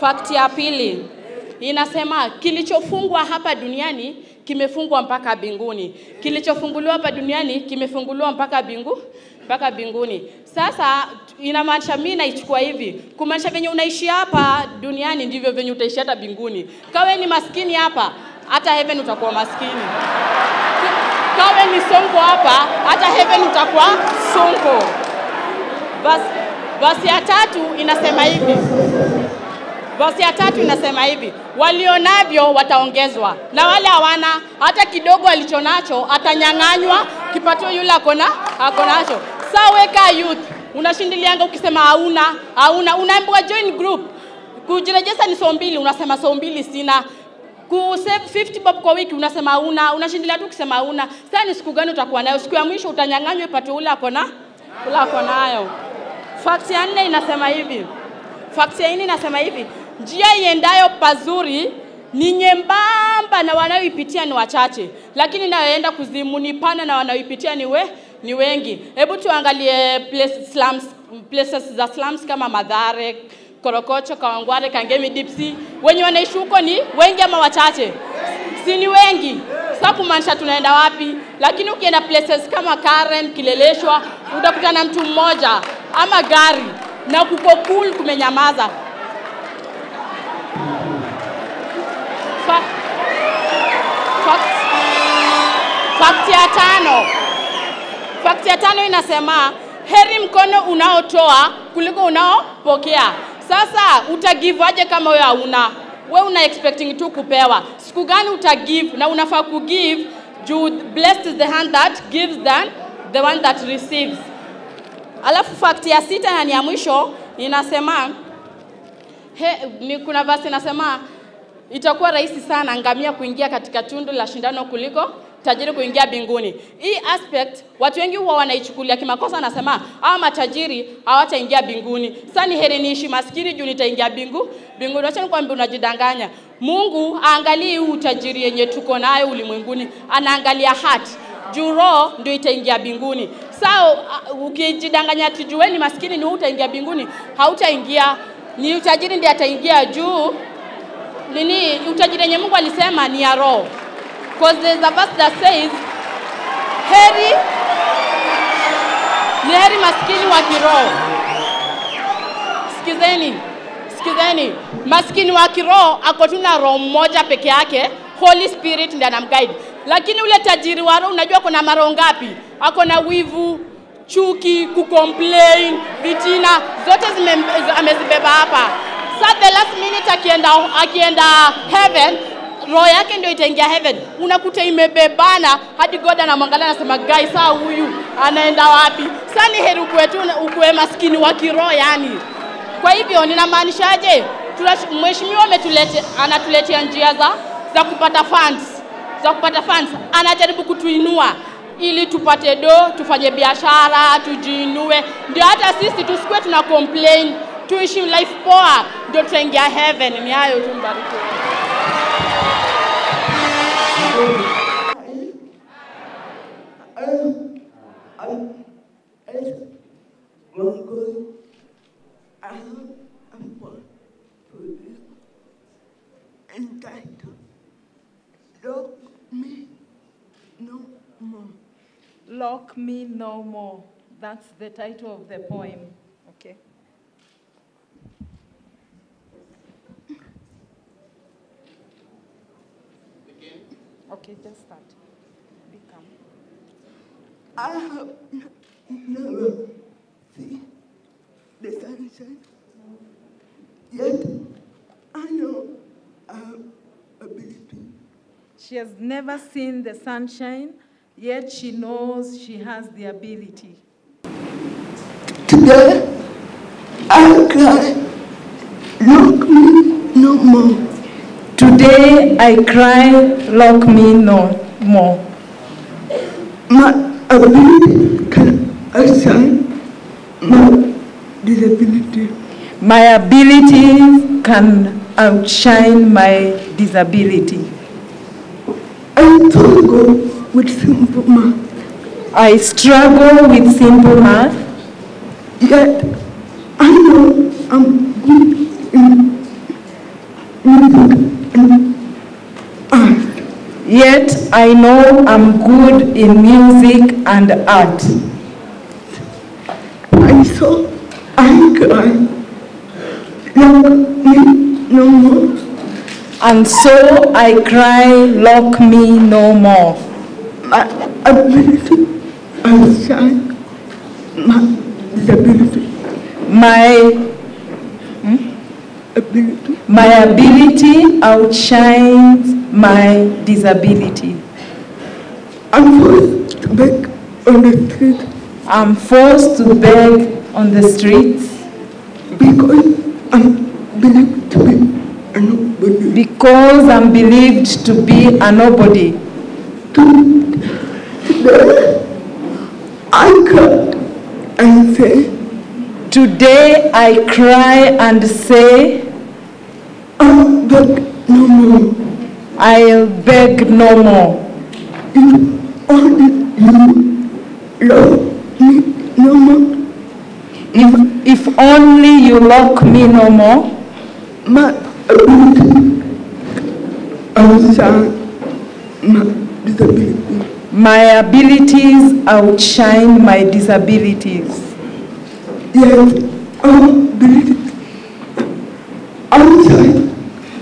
Fact ya pili inasema kilichofungwa hapa duniani kimefungwa mpaka mbinguni. Kilichofunguliwa hapa duniani kimefunguliwa mpaka mbinguni. Sasa inamaanisha mimi naichukua hivi, kumaanisha venye unaishi hapa duniani ndivyo venye utaishi hata mbinguni. Kawe ni maskini hapa, hata heaven utakuwa maskini. Kawe ni sonko hapa, hata heaven utakuwa sonko. Verse ya tatu inasema hivi. Walionavyo wataongezwa, na wale hawana hata kidogo alichonacho atanyang'anywa kipato yule akonacho. Sawa, weka youth unashindilianga ukisema hauna unaambiwa join group. Kujirejesta ni 200, unasema 200 sina. Kusave 50 bob kwa wiki unasema hauna, unashindilia tu ukisema hauna. Sasa ni siku gani utakuwa nayo? Siku ya mwisho utanyang'anywa ipato ule akonayo. Fact ya 4 inasema hivi. Njia iendayo pazuri ni nyembamba na wanaoipitia ni wachache, lakini inayoenda kuzimu ni pana na wanaoipitia ni wengi. Hebu tuangalie places za slums kama Mathare, Korokocho, Kawangware, Kangemi, Dipsy. Wenye wanaishi huko ni wengi ama wachache? Si ni wengi. Sasa kumaanisha tunaenda wapi? Lakini ukienda places kama Karen, Kileleshwa, utakutana mtu mmoja ama gari na kuko cool kumenyamaza. Fact ya 5 inasema heri mkono unaotoa kuliko unaopokea. Sasa utagive aje kama wewe hauna? Wewe una expecting tu kupewa. Siku gani utagive? Na unafaa kugive juu blessed is the hand that gives than the one that receives. Alafu fact ya 6 na ni ya mwisho inasema kuna verse inasema itakuwa rahisi sana ngamia kuingia katika tundu la shindano kuliko tajiri kuingia mbinguni. Hii aspect watu wengi huwa wanaichukulia kimakosa, nasema matajiri hawataingia mbinguni. Sasa ni heri niishi maskini juu nitaingia mbinguni. Acha nikwambie unajidanganya. Mungu aangalii utajiri yenye tuko nayo ulimwenguni, anaangalia heart. Juu roho ndio itaingia mbinguni. Sasa ukijidanganya tujue ni maskini ni utaingia mbinguni, hautaingia. Ni utajiri ndiye ataingia juu. Nini utajiri yenye Mungu alisema ni ya roho. Because there's a verse that says heri maskini wa kiroho. Sikizeni. Maskini wa kiroho ako tu na roho mmoja peke yake, Holy Spirit ndiye anamguide. Lakini ule tajiri wa roho unajua kuna maroho ngapi? Ako na wivu, chuki, kucomplain, vitina, zote amezibeba hapa. Sasa the last minute akienda heaven, roho yake ndio itaingia heaven. Unakuta imebebana hadi God anamwangalia anasema guys, saa huyu anaenda wapi? Sasa ni heri kwetu ukue maskini wa kiroho yani. Kwa hivyo ninamaanishaje? Mheshimiwa anatuletea njia za kupata funds. Anajaribu kutuinua ili tupate tufanye biashara, tujiinue. Ndio hata sisi tusikue tuna complain, tuishi life poa, ndio tutaingia heaven. Ni hayo tu, mbarikiwe. Lock me no more. That's the title of the poem. Okay. Okay, just start. Become. I have never seen the sunshine, yet I know She has never seen the sunshine, yet she knows she has the ability. Today, I cry, lock me no more. Today, I cry, lock me no more. My ability can outshine my disability. My ability can outshine my disability. I struggle with simple math. I struggle with simple math. Yet I know I'm good in music and art. Yet I know I'm good in music and art. And so I cry, lock me no more. And so I cry, lock me no more. My ability outshine my disability. My ability outshines my disability. I'm forced to beg on the street. I'm forced to beg on the streets because I'm believed to be a nobody. Because I'm believed to be a nobody. Today, I cry and say, today I cry and say, I'll beg no more. I'll beg no more. If only you love me no more. If only you lock me no more. My ability outshine my disability. My abilities outshine my disabilities. Yes, our abilities outshine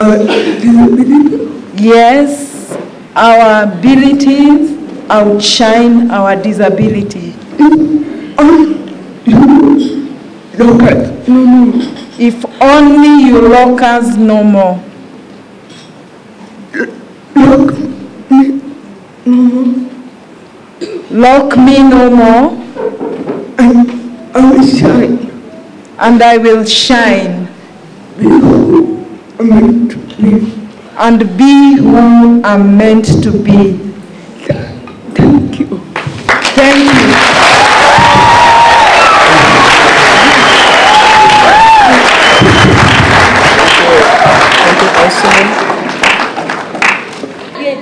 our disability. Yes, our abilities outshine our disability. If only you lock us no more. Lock me no more. Lock me no more. And I will shine. And I will shine. Be who I'm meant to be. And be who I'm meant to be. Thank you. Thank you.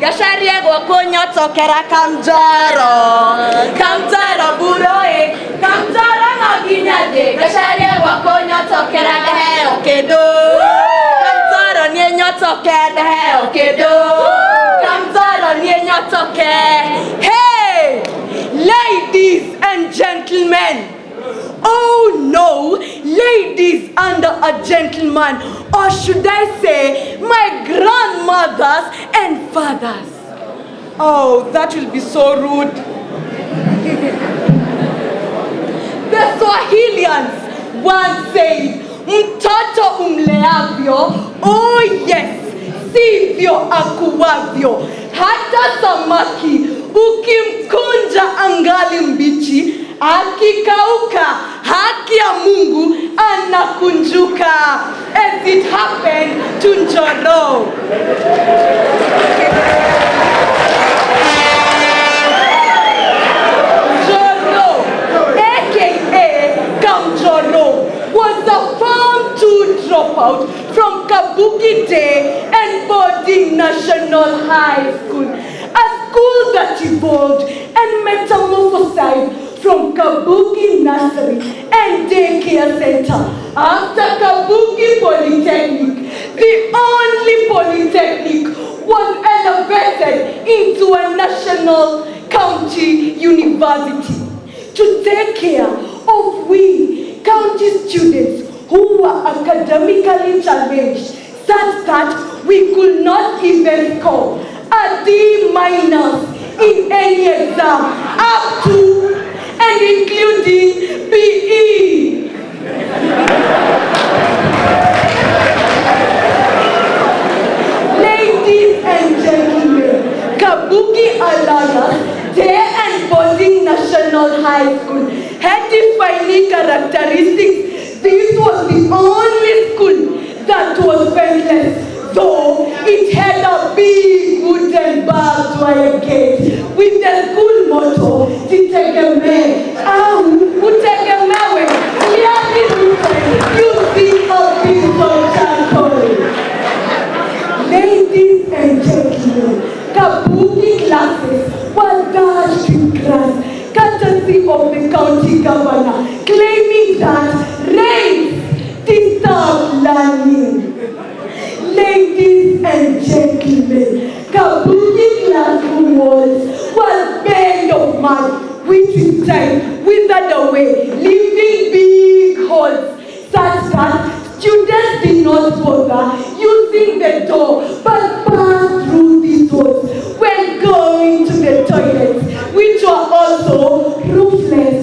Gasharie gokonyo tokera kamjaro buroe kamjaro noginyade gasharie gokonyo tokera heo kedo kamjaro nienyo tokera heo kedo kamjaro nienyo toke. Hey, ladies and gentlemen. Oh no, ladies under a gentleman, or should I say, my grandmothers and fathers. Oh, that will be so rude. The Swahilians once said, mtoto umleavyo, oh yes, sivyo akuwavyo. Hata samaki, ukimkunja angali mbichi, akikauka, haki ya Mungu anakunjuka, as it happened to Njoro. Njoro, aka Kamjoro, was a Form 2 dropout from Kabuki Day and Boarding National High School, a school that evolved and metamorphosized from Kabuki Nursery and Daycare Center after Kabuki Polytechnic. The only polytechnic was elevated into a national county university to take care of we county students who were academically challenged such that we could not even score a D- in any exam up to and including PE. Ladies and gentlemen, High School had defining characteristics. This was the only school that was fenceless, though it had a big wooden barbed wire gate with the school motto, Titegemee au utegemewe, yani using a piece of charcoal. Ladies and gentlemen, Kabuki classes were dashed in grass, courtesy of the county governor, claiming that rain disturbed learning. Ladies and gentlemen, Kabuki classroom walls were made of mud, which with time withered away, leaving big holes such that students did not bother using the door, but passed through these holes when going to the toilets, which were also roofless.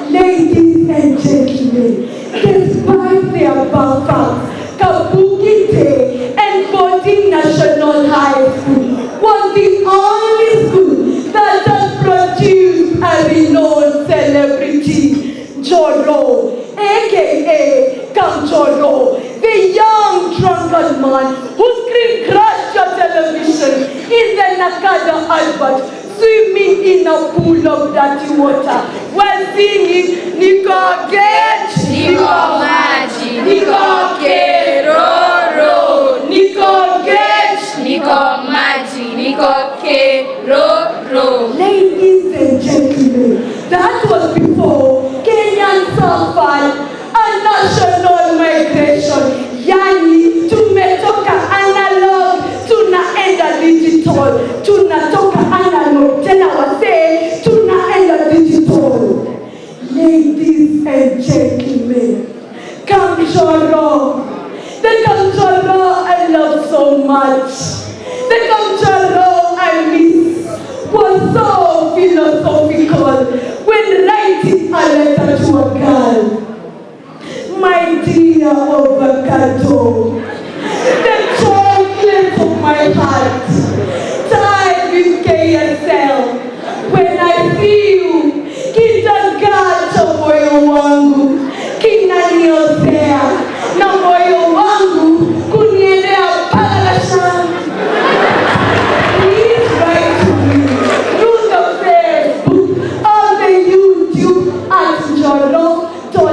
Ladies and gentlemen, despite their above facts, Kabuki Day and Body National High School was the only school that has produced a renowned celebrity, Joro, aka Kamjoro, the young drunken man whose screen crashed your television in the Nakada advert, swimming in a pool of dirty water while singing Niko Get, Niko Maji, Niko Keroro, Niko Get, Niko Maji, Niko Keroro. Ladies and gentlemen, that was before Kenyans suffered a national migration. Yani tumetoka analog tunaenda digital, tunatoka analog tena wase tunaenda digital. Ladies and gentlemen, Kamjoro, the Kamjoro I love so much, the Kamjoro I miss, was so philosophical when writing a letter to a girl. My dear avocado, the chocolate of my heart, tied with KSL. When I feel kitagacha moyo wangu, kinaniozea, na moyo wangu kuniendea palasha. Please write to me through the Facebook or the YouTube at joro.yahoo.my.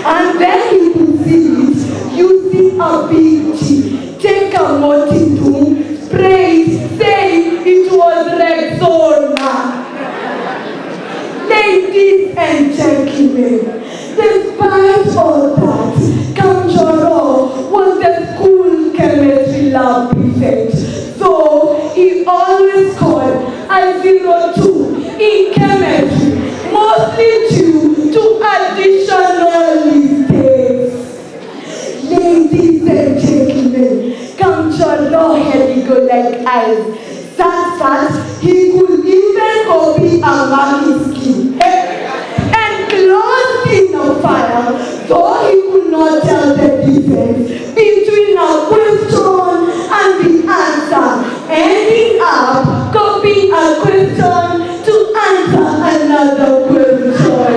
And then you will see it using a big G. Take a multi-doom, spray it, say it was Rexona. Ladies and gentlemen, despite all that, Kamjoro was the school chemistry lab prefect, so he always scored a 02 in chemistry, mostly due to additional mistakes. Ladies and gentlemen, Kamjoro had ego-like eyes, such that he could even copy a monkey skin. And closed in a file, though he could not tell the difference between a question and the answer, ending up copying a question to answer another question.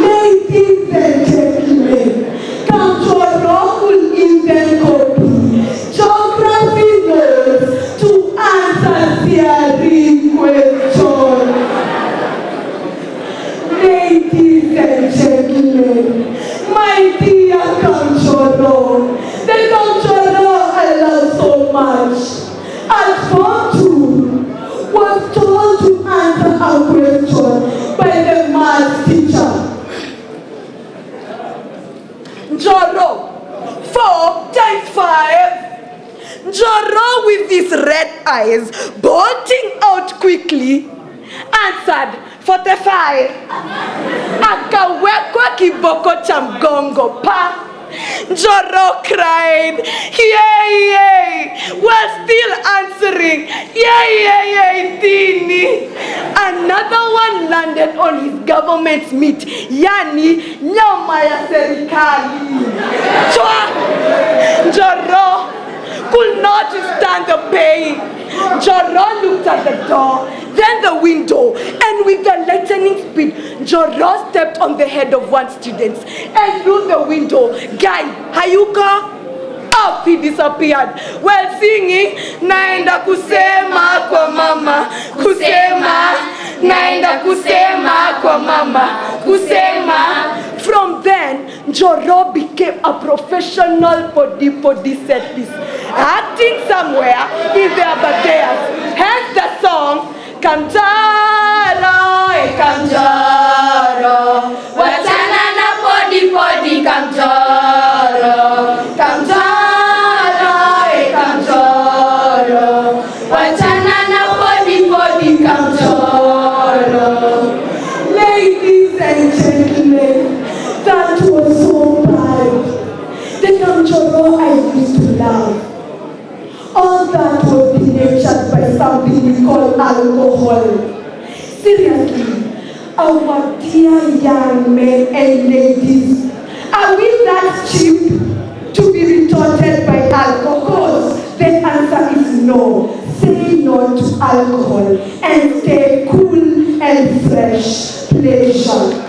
Ladies and gentlemen, Kamjoro could even copy geography notes to answer theory questions. Ladies and gentlemen, my dear Kamjoro, the Kamjoro I love so much, at Form 2, was told to answer a question by the math teacher. Joro, 4 times 5. Joro with his red eyes bolting out quickly answered 45. Akawekwa kiboko cha mgongo pa. Joro cried, yay, yay, while still answering, yay, yay, yay, Dini. Another one landed on his government's meat, yani nyama ya serikali. Joro could not withstand the pain. Joro looked at the door, then the window, and with a lightning speed, Joro stepped on the head of one student and through the window. Guy, Hayuka? Off he disappeared while singing, naenda kusema kwa mama, kusema, naenda kusema kwa mama, kusema. From then, Joro became a professional body set piece, acting somewhere in the Abadeas. Hence the song, Kanjaro, Kanjaro, wachana na body Kanjaro, Kanjaro, Kanjaro, wachana na body Kanjaro. Ladies and gentlemen, that was so bad. The Kanjoro I used to love. All that was denatured by something we call alcohol. Seriously, our dear young men and ladies, are we that cheap to be retorted by alcohol? The answer is no. Say no to alcohol and stay cool and fresh. Pleasure.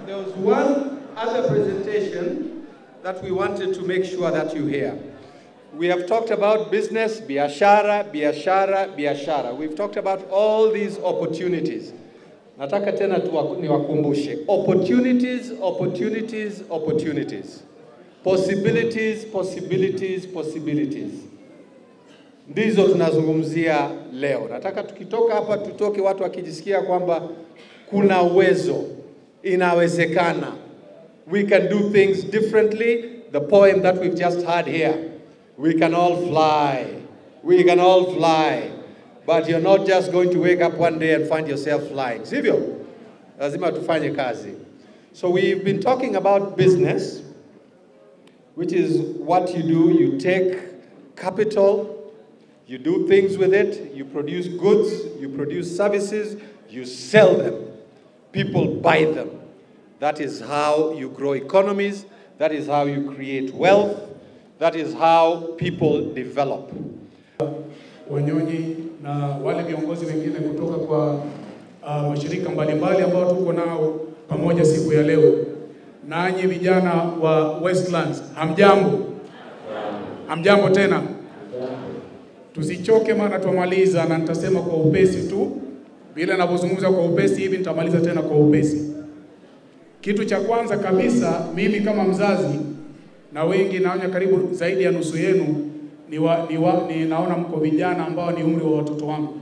There was one other presentation that we wanted to make sure that you hear. We have talked about business, biashara, biashara, biashara. We've talked about all these opportunities. nataka tena niwakumbushe, opportunities, opportunities, opportunities. Possibilities, possibilities, possibilities. Ndizo tunazungumzia leo. Nataka tukitoka hapa tutoke watu wakijisikia kwamba kuna uwezo, inawezekana. We can do things differently. The poem that we've just heard here. We can all fly. We can all fly. But you're not just going to wake up one day and find yourself flying. Sivyo? Lazima tufanye kazi. So we've been talking about business, which is what you do. You take capital, you do things with it, you produce goods, you produce services, you sell them. People buy them. That is how you grow economies. That is how you create wealth. That is how people develop. Wanyonyi na wale viongozi wengine kutoka kwa mashirika mbalimbali ambao tuko nao pamoja siku ya leo. Nanyi vijana wa Westlands, hamjambo? Hamjambo tena? Tusichoke maana tumaliza, na nitasema kwa upesi tu. Bila ninapozungumza kwa upesi hivi nitamaliza tena kwa upesi. Kitu cha kwanza kabisa, mimi kama mzazi na wengi naona karibu zaidi ya nusu yenu naona mko vijana ambao ni umri wa watoto wangu.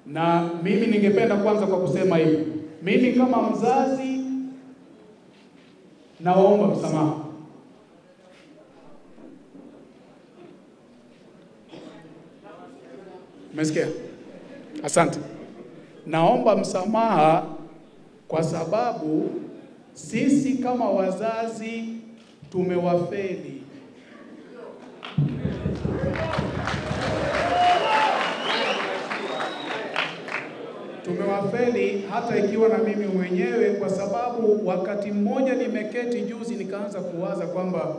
Na mimi ningependa kwanza kwa kusema hivi. Mimi kama mzazi naomba msamaha. Umesikia? Asante. Naomba msamaha kwa sababu sisi kama wazazi tumewafeli. Tumewafeli hata ikiwa na mimi mwenyewe, kwa sababu wakati mmoja nimeketi juzi nikaanza kuwaza kwamba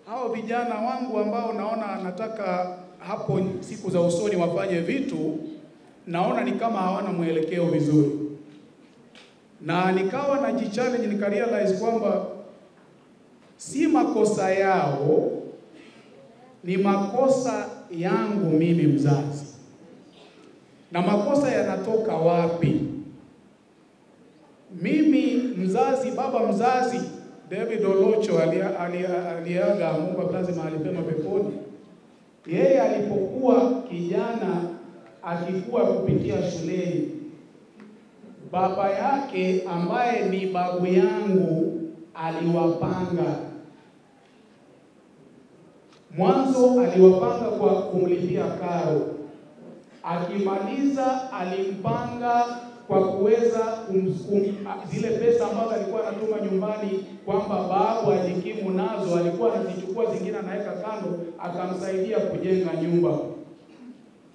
hao vijana wangu ambao naona nataka hapo siku za usoni wafanye vitu, naona ni kama hawana mwelekeo vizuri. Na nikawa najichallenge, nikarealize kwamba si makosa yao, ni makosa yangu mimi mzazi. Na makosa yanatoka wapi? Mimi mzazi, baba mzazi David Olocho aliaga, Mungu amlaze mahali pema peponi. Yeye alipokuwa kijana akikuwa kupitia shuleni, baba yake ambaye ni babu yangu aliwapanga. Mwanzo aliwapanga kwa kumlipia karo. Akimaliza alimpanga kwa kuweza zile pesa ambazo alikuwa anatuma nyumbani kwamba babu ajikimu nazo, alikuwa anazichukua zingine anaweka kando, akamsaidia kujenga nyumba.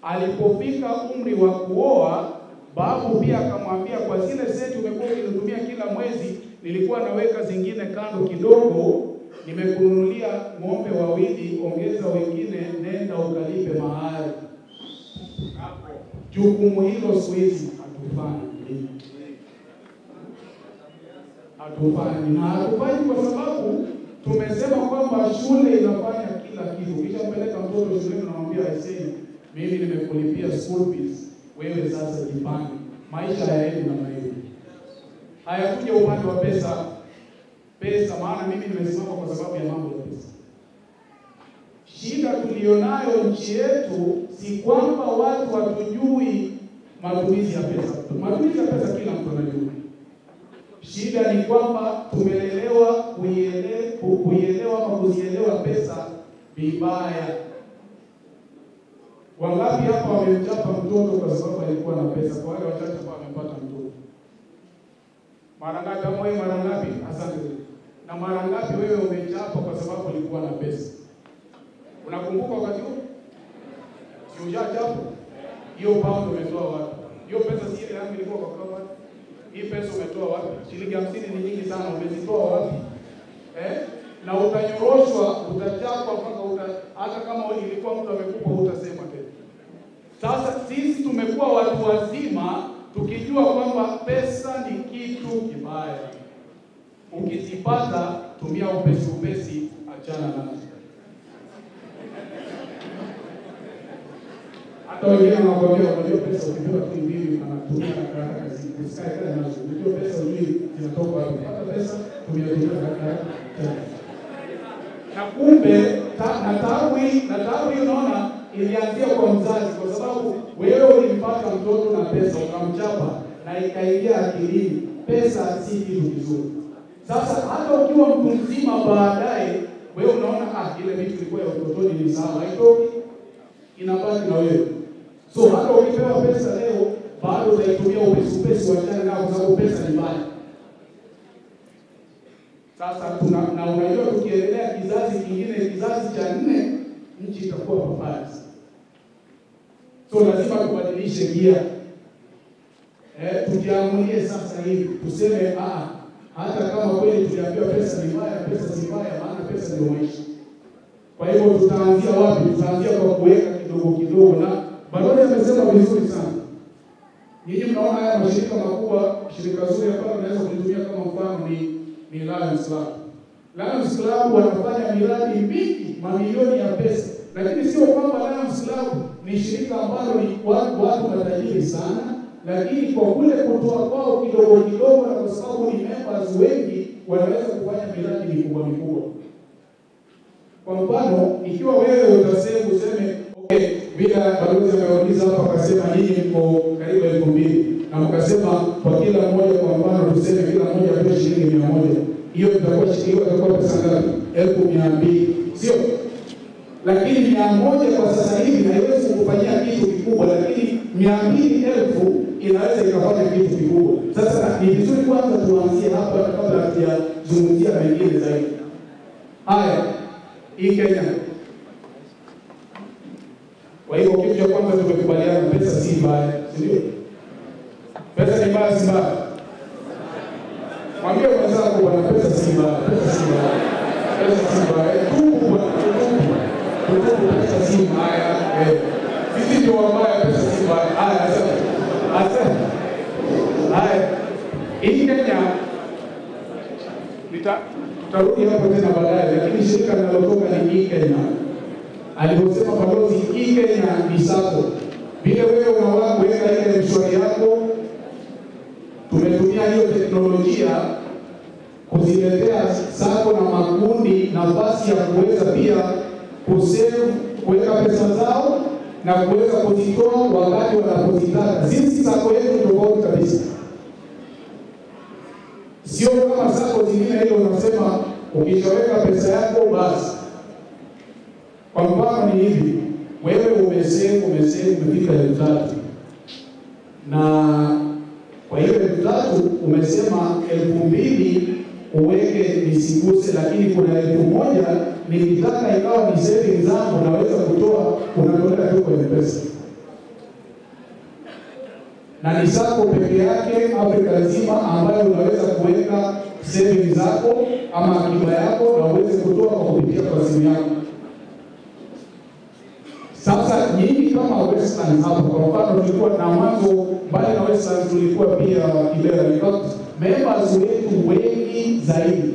Alipofika umri wa kuoa, babu pia akamwambia, kwa zile senti umekuwa ukinitumia kila mwezi, nilikuwa naweka zingine kando kidogo, nimekununulia ng'ombe 2, ongeza wengine, nenda ukalipe mahari. Jukumu hilo siku hizi hatufanyi. Na hatufanyi kwa sababu tumesema kwamba shule inafanya kila kitu. Kisha mpeleka mtoto shuleni na mwambia aisee, mimi nimekulipia school fees, wewe sasa jipange. Maisha hayaendi namna hiyo. Hayakuja upande wa pesa, maana mimi nimesimama kwa sababu ya mambo ya pesa. Shida tulionayo nchi yetu si kwamba watu hatujui matumizi ya pesa. Matumizi ya pesa kila mtu anajua. Shida ni kwamba tumelelewa kuielewa ama kuzielewa pesa vibaya. Wangapi hapa wamemchapa mtoto kwa sababu alikuwa na pesa? Kwa wale wachache ambao wamepata mtoto. Mara ngapi amoi, mara ngapi? Asante. Na mara ngapi wewe umechapa kwa sababu ulikuwa na pesa? Unakumbuka wakati huo? Si ujachapo? Hiyo pound umetoa wapi? Hiyo pesa si ile yangu ilikuwa kwa kawa. Hii pesa umetoa wapi? Shilingi 50 ni nyingi sana, umezitoa wapi? Na utanyoroshwa, utachapwa mpaka hata kama ilikuwa mtu amekupa utasema tena. Sasa sisi tumekuwa watu wazima tukijua kwamba pesa ni kitu kibaya. Ukizipata tumia upesi, achana nazo. Hata wengine wanakuambia unajua pesa ukipewa tu hivi anatumia haraka usikae kale nazo. Unajua pesa nyingi zinatoka wapi? Hata pesa tumia haraka. Na kumbe na tawi unaona ilianzia kwa mzazi, kwa sababu wewe ulimpata mtoto na pesa ukamchapa na ikaingia akilini, pesa si kitu kizuri. Sasa hata ukiwa mtu mzima baadaye wewe unaona ile vitu ilikuwa ya utotoni ni sawa, haitoki, inabaki na wewe. So hata ukipewa pesa leo bado utaitumia upesi wachana nao, kwa sababu pesa ni mbaya. Sasa na unajua tukiendelea kizazi kingine, kizazi cha 4, nchi itakuwa papaya. So lazima tubadilishe gia. Tujiamulie sasa hivi tuseme hata kama kweli tuliambiwa pesa ni mbaya, pesa si mbaya, maana pesa ndio maisha. Kwa hivyo tutaanzia wapi? Tutaanzia kwa kuweka kidogo kidogo, na balozi amesema vizuri sana. Nyinyi mnaona haya mashirika makubwa, shirika zuri ambalo tunaweza kulitumia kama mfano ni Lions Club. Lions Club wanafanya miradi mingi, mamilioni ya pesa, lakini sio kwamba Lions Club ni shirika ambalo ni watu matajiri sana, lakini kwa kule kutoa kwao kidogo kidogo, na kwa sababu ni members wengi, wanaweza kufanya miradi mikubwa mikubwa. Kwa mfano, ikiwa wewe utasema useme okay, bila balozi ameuliza hapa akasema nyinyi mko karibu 2000 na mkasema kwa kila mmoja, kwa mfano tuseme kila mmoja atoe shilingi 100. Hiyo itakuwa pesa ngapi? 1200, sio? Lakini 100 kwa sasa hivi haiwezi kufanyia kitu kikubwa, lakini 200,000 inaweza ikafanya kitu kikubwa. Sasa ni vizuri kwanza tuanzie hapa kabla hatujazungumzia mengine zaidi. Haya, hii Kenya. Kwa hiyo kitu cha kwanza tumekubaliana pesa si mbaya, ndio? Pesa ni mbaya, si mbaya. Mwambie mwenzako bwana, pesa si mbaya, pesa si mbaya. Pesa si mbaya. Pesa si mbaya. Sisi ndio wabaya, pesa si mbaya. Haya, asante. Haya. Hii Kenya tutarudi hapo tena baadaye, lakini shirika linalotoka ni Kenya. Aliposema balozi, Kenya ni sako. Vile wewe unaweka ile mshwari yako, tumetumia hiyo teknolojia kuziletea sako na makundi nafasi ya kuweza pia kuweka pesa zao na kuweza kuzitoa wakati wanapozitaka. Sisi sako yetu tofauti kabisa. Sio kama sako zingine ile unasema ukishaweka pesa yako basi. Kwa mfano ni hivi, wewe umefika 3,000. Na kwa hiyo 3,000 umesema 2,000 uweke nisiguse, lakini kuna 1,000 nikitaka ikawa ni savings zangu naweza kutoa, unatolea tu kwenye pesa. Na ni sako peke yake Afrika nzima ambayo unaweza kuweka savings zako ama akiba yako na uweze kutoa kwa kupitia kwa simu yako. Sasa nyinyi kama Westlands hapa, kwa mfano tulikuwa na mwanzo, bali na Westlands tulikuwa pia Kibera. In fact, members wetu wengi zaidi,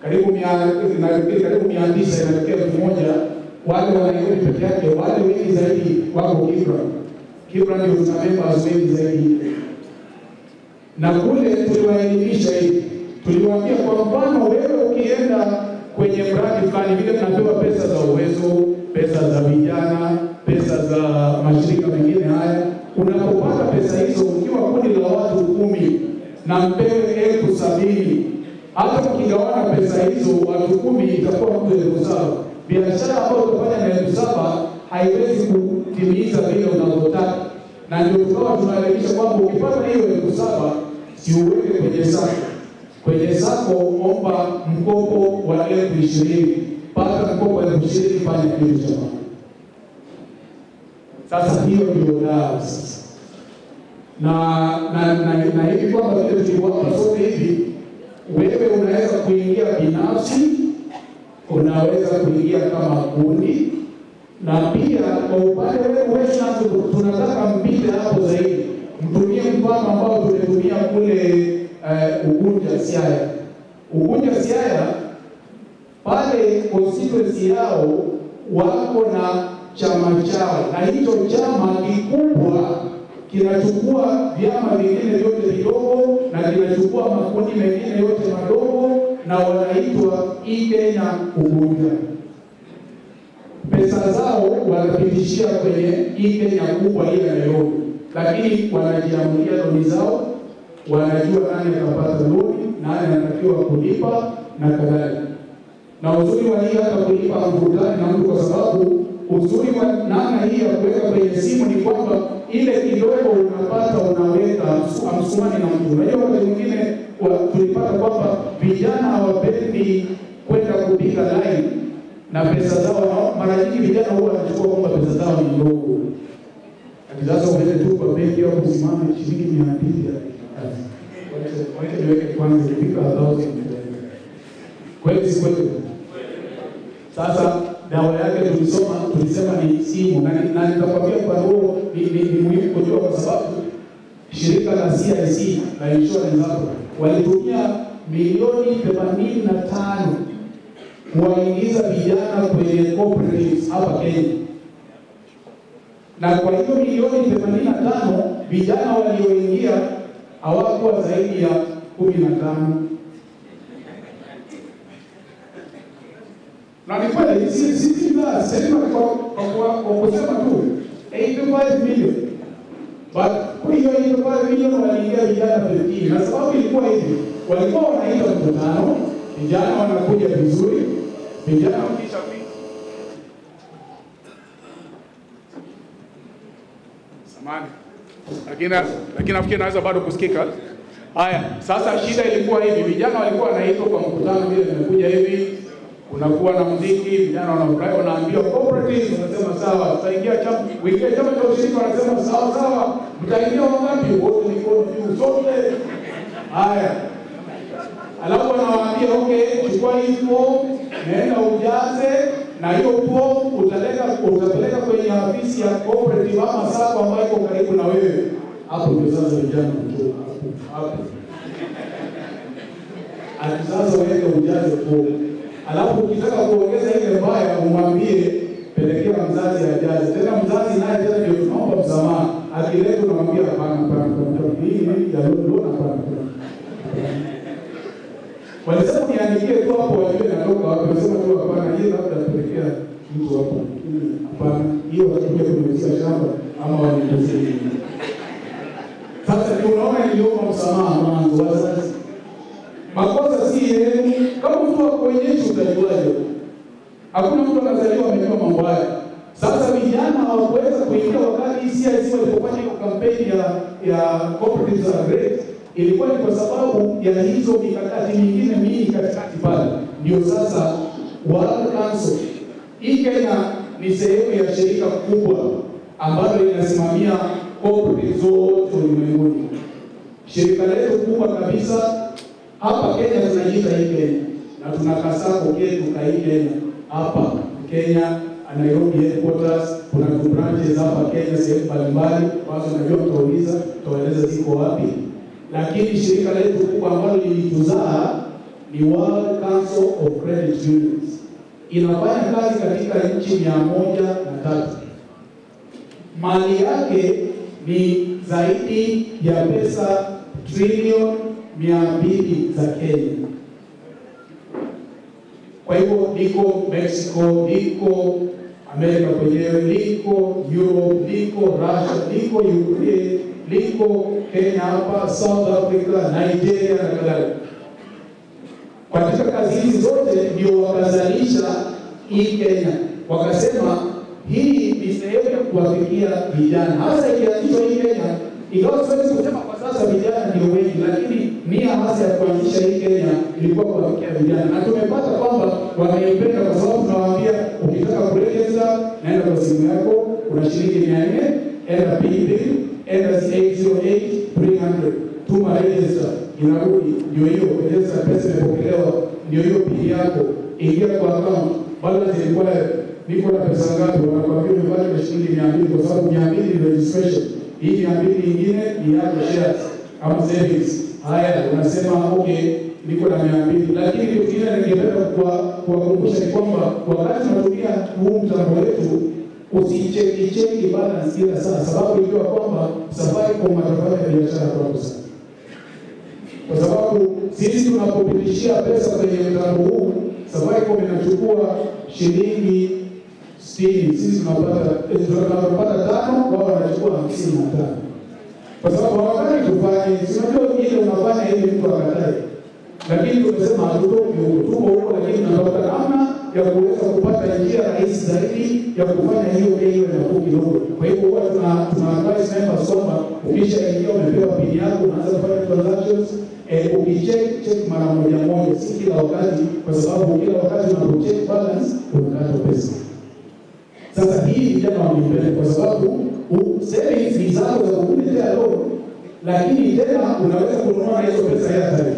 karibu 900 inafikia 1,000, wale wanayote peke yake, wale wengi zaidi wako Kibera. Kibera ndio tuna members wengi zaidi. Na kule tuliwaelimisha hivi, tuliwaambia kwa mfano wewe ukienda kwenye mradi fulani, vile tunapewa pesa za uwezo, pesa za vijana, pesa za mashirika mengine haya, unapopata pesa hizo ukiwa kundi la watu 10 na mpewe 70,000, hata ukigawana pesa hizo watu 10 itakuwa mtu 7,000. Biashara ambayo utafanya na 7,000 haiwezi kutimiza vile unavyotaka. Na ndio tukawa tunaelekeza kwamba ukipata hiyo 7,000 si uweke kwenye sako. Kwenye sako omba mkopo wa 20,000. Pata mkopo wa 20,000, fanya kitu cha maana. Sasa hiyo ndio dawa sasa. Na hivi kwamba vile tuliwapa sote hivi, wewe unaweza kuingia binafsi, unaweza kuingia kama kundi, na pia kwa upande wetu Westlands tunataka mpite hapo zaidi. Mtumie mfano ambao tumetumia kule Ugunja Siaya. Ugunja Siaya pale constituency yao wako na chama chao, na hicho chama kikubwa kinachukua vyama vingine vyote vidogo na kinachukua makundi mengine yote madogo, na wanaitwa Kenya Umoja. Pesa zao wanapitishia kwenye Kenya kubwa ile Nairobi, lakini wanajiamulia loni zao, wanajua nani atapata loni, nani anatakiwa kulipa na kadhalika. Na uzuri wa hii hata kulipa mvutani na mtu, kwa sababu uzuri wa namna hii ya kuweka kwenye simu ni kwamba ile kidogo unapata unaweka amsumani na mtu. Unajua wakati mwingine tulipata kwamba vijana hawapendi kwenda kupiga line na pesa zao, mara nyingi vijana huwa wanachukua kwamba pesa zao ni ndogo. Sasa uende tu kwa benki au kusimama shilingi 200 ya kazi. Wacha niweke kwanza kupika 1000. Kweli si kweli? Sasa dawa yake tulisema ni simu, na nitakwambia kwa roho ni muhimu kujua, kwa sababu shirika la CIC la insurance hapo walitumia milioni 85 kuwaingiza vijana kwenye cooperatives hapa Kenya. Na kwa hiyo milioni 85 vijana walioingia hawakuwa zaidi ya 15. Na ni kweli sisi bila sema kwa kusema tu 85 million. But kwa hiyo 85 million waliingia vijana 15. Na sababu ilikuwa hivi, walikuwa wanaita mkutano, vijana wanakuja vizuri, vijana wakisha samani. Lakini nafikiri naweza bado kusikika. Haya, sasa shida ilikuwa hivi, vijana walikuwa wanaitwa kwa mkutano vile nimekuja hivi, unakuwa na muziki, vijana wanafurahi, wanaambiwa cooperative, wanasema sawa, tutaingia chama, wengine chama cha ushirika wanasema sawa sawa, mtaingia wangapi? Wote ni kwa juu sote. Haya. Alafu anawaambia okay, chukua hii form, nenda ujaze, na hiyo form utapeleka kwenye afisi ya cooperative ama sako ambayo iko karibu na wewe. Hapo ndio sasa vijana mtu hapo. Sasa wewe ujaze form. Alafu ukitaka kuongeza ile mbaya umwambie pelekea mzazi ajaze. Tena mzazi naye tena ndio tunaomba msamaha. Akileta unamwambia hapana, hii ya leo hapana. Walisema niandikie tu hapo wajue natoka wapi. Walisema tu hapana, hii labda pelekea mtu hapo. Hapana, hiyo watakuja kunizia shamba ama waniuzie. Sasa ndio unaona niliomba msamaha mwanzo wazazi. Makosa si yenu. Kama mtu akuonyesha utajuaje? Hakuna mtu anazaliwa amejua mambo haya. Sasa vijana hawakuweza kuingia wakati CIC walipofanya kampeni ya cooperatives are great. Ilikuwa ni kwa sababu ya hizo mikakati mingine mingi katikati pale. Ndio sasa World Council Kenya ni sehemu ya shirika kubwa ambalo linasimamia cooperatives zote ulimwenguni. Shirika letu kubwa kabisa hapa Kenya tunajiita Kenya, na tunakasako ketu Kenya hapa Kenya, Nairobi headquarters. Kuna branches hapa Kenya sehemu mbalimbali, watu wanajua mtauliza, tutaeleza ziko wapi. Lakini shirika letu kubwa ambalo lilituzaa ni World Council of Credit Unions. Inafanya kazi katika nchi 103. Mali yake ni zaidi ya pesa trilioni 200 za Kenya. Kwa hivyo liko Mexico, liko Amerika kwenyewe, liko Europe, liko Russia, liko Ukraine, liko Kenya hapa, South Africa, Nigeria na kadhalika. Katika kazi hizi zote ndio wakazalisha hii Kenya. Wakasema hii ni sehemu ya kuwafikia vijana. Hasa ikianzishwa hii Kenya, ingawa siwezi kusema kwa sasa vijana ndio wengi, lakini nia hasa ya kuanzisha hii Kenya ilikuwa kuwafikia vijana. Na tumepata kwamba wameipenda, kwa sababu tunawaambia ukitaka kuregister, naenda kwa simu yako, una shilingi 400, enda paybill, enda 808-300, tuma register, inarudi, ndio hiyo register, pesa imepokelewa, ndio hiyo pin yako, ingia kwa account, balance ilikuwa niko na pesa ngapi, wanakuambia umepata shilingi 200, kwa sababu 200 ni registration. Hii 200 nyingine ni yako shares ama savings. Haya, unasema okay, niko na 200. Lakini kitu kingine ningependa kuwakumbusha ni kwamba wakati tunatumia huu mtambo wetu, usicheki balance kila saa, sababu ikiwa kwamba Safaricom atafanya biashara kwa sana. Kwa sababu sisi tunapopitishia pesa kwenye mtambo huu, Safaricom inachukua shilingi 60, sisi tunapata 5, wao wanachukua 55. Kwa sababu hawataki tufanye, unajua ile unafanya ili mtu akatae. Lakini tumesema hatutoki huko, tuko huko, lakini tunatafuta namna ya kuweza kupata njia rahisi zaidi ya kufanya hiyo iwe nafuu kidogo. Kwa hivyo huwa tuna advise members kwamba ukishaingia umepewa pin yako, unaanza kufanya transactions, ukicheck mara moja, si kila wakati, kwa sababu kila wakati unapocheck balance unakata pesa. Sasa hii vijana wamependa kwa sababu savings ni zao za kukuletea loan, lakini tena unaweza kununua na hizo pesa hatari.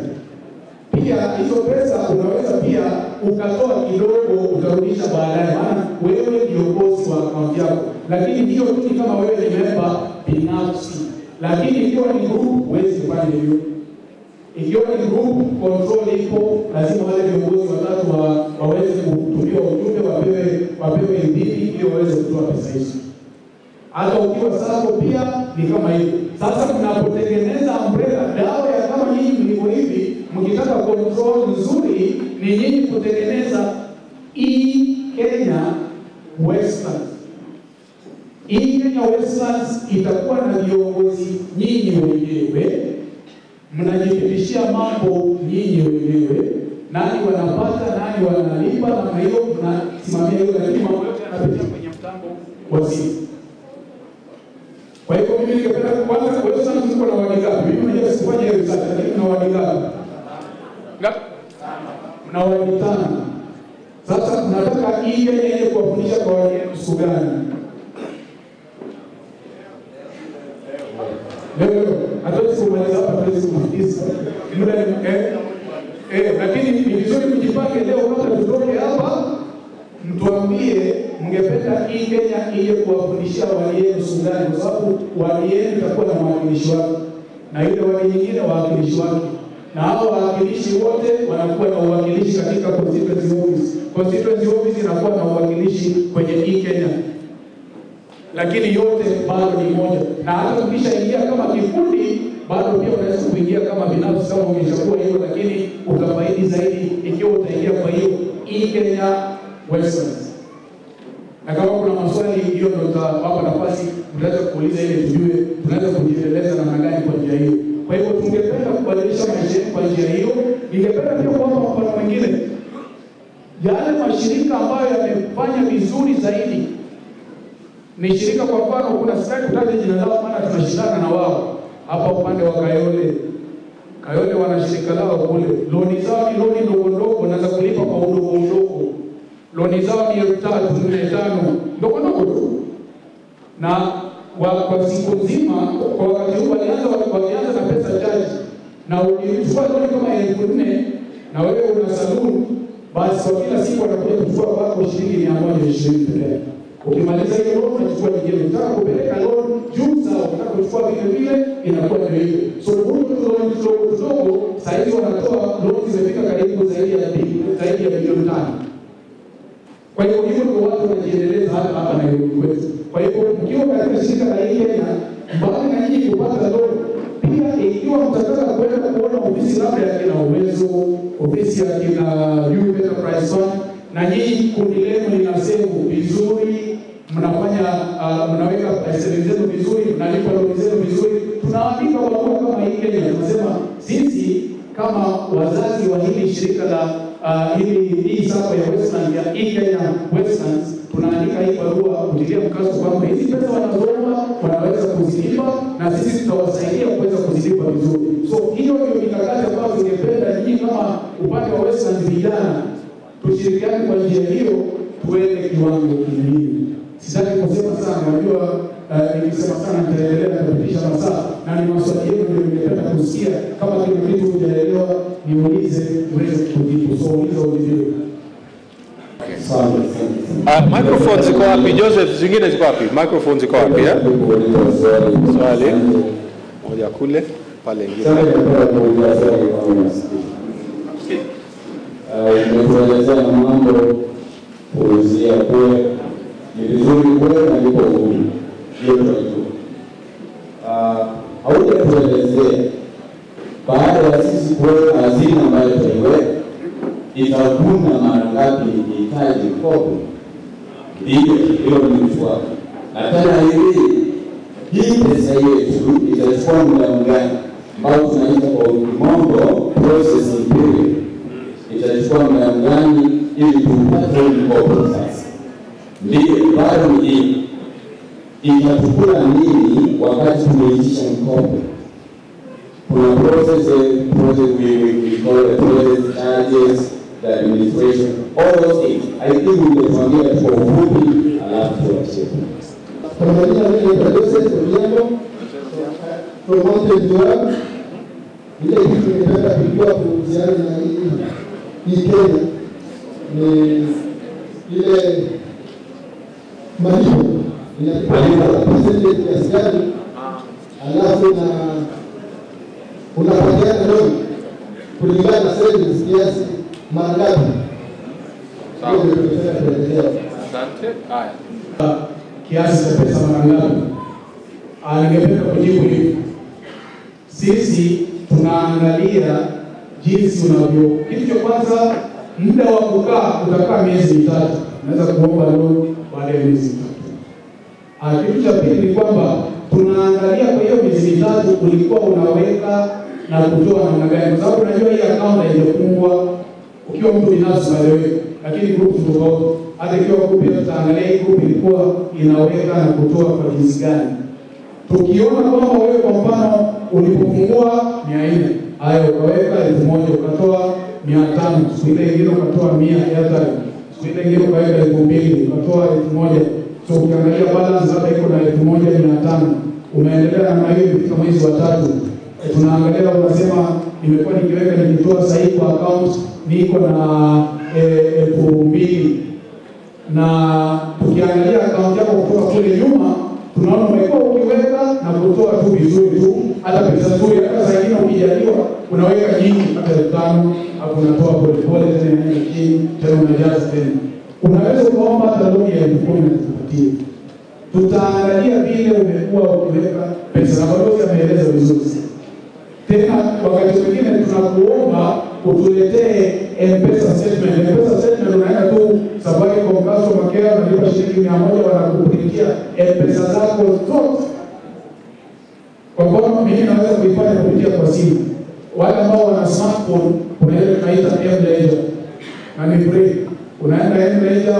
Pia hizo pesa unaweza pia ukatoa kidogo utarudisha baadaye, maana wewe ndio boss wa account yako. Lakini hiyo tu ni kama wewe ni member binafsi. Lakini ikiwa ni group huwezi kufanya hivyo. Ikiwa ni group control ipo, lazima wale viongozi watatu waweze kutumia ujumbe, wapewe idhini ili waweze kutoa pesa hizo. Hata ukiwa sako pia ni kama hivyo. Sasa mnapotengeneza umbrella, dawa ya kama nyinyi mlivyo hivi, mkitaka control nzuri ni nyinyi kutengeneza Kenya Westlands. Kenya Westlands itakuwa na viongozi nyinyi wenyewe, mnajipitishia mambo nyinyi wenyewe, nani wanapata, nani wanalipa, na hiyo mnasimamia hiyo, lakini mambo yote yanapitia kwenye mtambo wa simu. Kwa hivyo mimi ningependa kwanza kueleza mtu na wadi ngapi. Mimi mwenyewe sifanye hiyo research, lakini na wadi ngapi? Mna wadi 5. Sasa tunataka hii Kenya ile kuwafundisha kwa wadi siku gani? Leo hatuwezi kumaliza hapa, tuwezi kumaliza. Lakini ni vizuri mjipange leo kabla tutoke hapa, mtuambie mngependa hii Kenya ile kuwafundisha wadi yenu Sudani, kwa sababu wadi yenu itakuwa na mwakilishi wake na ile wadi nyingine wawakilishi wake, na hao wawakilishi wote wanakuwa na uwakilishi katika constituency office. Constituency office inakuwa na uwakilishi kwenye hii Kenya, lakini yote bado ni moja. Na hata ukishaingia kama kikundi bado pia unaweza kuingia kama binafsi kama umeshakuwa hiyo, lakini utafaidi zaidi ikiwa utaingia kwa hiyo Kenya Westlands. Na kama kuna maswali hiyo ndio tutawapa nafasi, mtaweza kuuliza ili tujue tunaweza kujieleza namna gani kwa njia hiyo. Kwa hivyo tungependa kubadilisha maisha yetu kwa njia hiyo. Ningependa pia kuwapa mfano mwingine. Yale mashirika ambayo yamefanya vizuri zaidi ni shirika, kwa mfano kuna sitaki kutaja jina lao maana tunashindana na wao hapa upande wa Kayole wana shirika lao kule. Loni zao ni loni ndogo, wanaweza kulipa kwa udogo. Loni zao ni 3,000, 4,500, ndogo tu. Na kwa siku nzima, kwa wakati huu walianza na pesa chache. Na ukichukua loni kama 4,000 na wewe una saluni, basi kwa kila siku wanakuja kuchukua kwako shilingi 120 pekee. Ukimaliza hiyo loan unachukua nyingine. Unataka kupeleka loan juu sawa, unataka kuchukua vile inakuwa ndio hiyo. So huko loan kidogo sasa hivi wanatoa loan zimefika karibu zaidi ya bilioni 5. Kwa hiyo ndio watu wanajiendeleza hapa Nairobi kwetu. Kwa hiyo mkiwa katika shirika la Kenya, mbali na nyinyi kupata loan, pia ikiwa mtataka kwenda kuona ofisi labda ya kina Uwezo, ofisi ya kina Youth Enterprise Fund, na nyinyi kundi lenu linasema vizuri, mnaweka savings zenu vizuri, mnalipa loan zenu vizuri, tunaandika barua kama hii Kenya, tunasema sisi kama wazazi wa hili shirika la hii sako ya Westlands ya Kenya Westlands, tunaandika hii barua kutilia mkazo kwamba hizi pesa wanazoomba wanaweza kuzilipa na sisi tutawasaidia kuweza kuzilipa vizuri. So hiyo ndio mikakati ambayo tungependa nyinyi kama upande wa Westlands vijana tushirikiane kwa njia hiyo, tuende kiwango kingine. Sitaki kusema sana, najua nikisema sana nitaendelea kupitisha masaa, na ni maswali yenu ndio ningependa kusikia. Kama kuna kitu hujaelewa niulize, niweze kujibu. So ulize. Microphone ziko wapi? Joseph, zingine ziko wapi? Microphone ziko wapi? Swali moja kule pale ingine. Umetuelezea mambo kuuzia kule ni vizuri kuwe na liko uhuru. Hiyo tunajua. Haujatuelezea baada ya sisi kuweka hazina ambayo tutaiweka itavuna mara ngapi ikihitaji mkopo. Ndiyo, hiyo ni swali. Na tena hivi, hii pesa yetu itachukua muda gani ambao tunaita kwa kimombo processing period. Itachukua muda gani ili tupate mkopo sasa. Ndiyo, bado ni hii. Itachukua nini wakati tumeitisha mkopo? Kuna process we call the process charges, the administration, all those things. I think we can forget for ufupi alafu tuachie. Kwa majina mimi ni Joseph Obiango from Mountain Joab. Ile kitu nimependa kujua kuhusiana na hii Kenya ni ile malipo inalipa percentage kiasi gani, alafu na unapatiana loan kulingana na savings kiasi mara ngapi. Sawa. Asante. Haya. Kiasi cha pesa mara ngapi? Ningependa kujibu hivi. Sisi tunaangalia jinsi unavyo. Kitu cha kwanza, muda wa kukaa utakaa miezi mitatu. Unaweza kuomba loan baada ya miezi mitatu. Kitu cha pili ni kwamba tunaangalia kwa hiyo miezi mitatu ulikuwa unaweka na kutoa namna gani, kwa sababu unajua hii account haijafungwa ukiwa mtu binafsi wewe, lakini group tofauti. Hata ikiwa group ya tutaangalia hii group ilikuwa inaweka na kutoa kwa jinsi gani. Tukiona kwamba wewe kwa mfano ulipofungua 400, haya ukaweka 1000 ukatoa 500, siku ile nyingine ukatoa 100 hata siku ile nyingine ukaweka 2000 ukatoa 1000. So ukiangalia balance hapa iko na 1500, umeendelea na hiyo kufika mwezi wa 3. Tunaangalia unasema nimekuwa nikiweka nikitoa sahihi kwa account niko na 2000, na tukiangalia account yako kutoka kule nyuma tunaona umekuwa ukiweka na kutoa tu vizuri tu, hata pesa nzuri. Hata saa nyingine ukijaliwa unaweka nyingi hata 5000 hapo unatoa pole pole tena nyingi tena unajaza tena. Unaweza kuomba hata loan ya 10,000 tupatie. Tutaangalia vile umekuwa ukiweka pesa na bado yameeleza vizuri. Tena wakati mwingine tunakuomba utuletee M-Pesa statement. M-Pesa statement unaenda tu Safaricom customer care unalipa shilingi 100 wanakuprintia M-Pesa zako zote. Kwa mfano mimi naweza kuifanya kupitia kwa simu. Wale ambao wana smartphone kuna ile tunaita M-Ledger. Na ni free. Unaenda M-Ledger,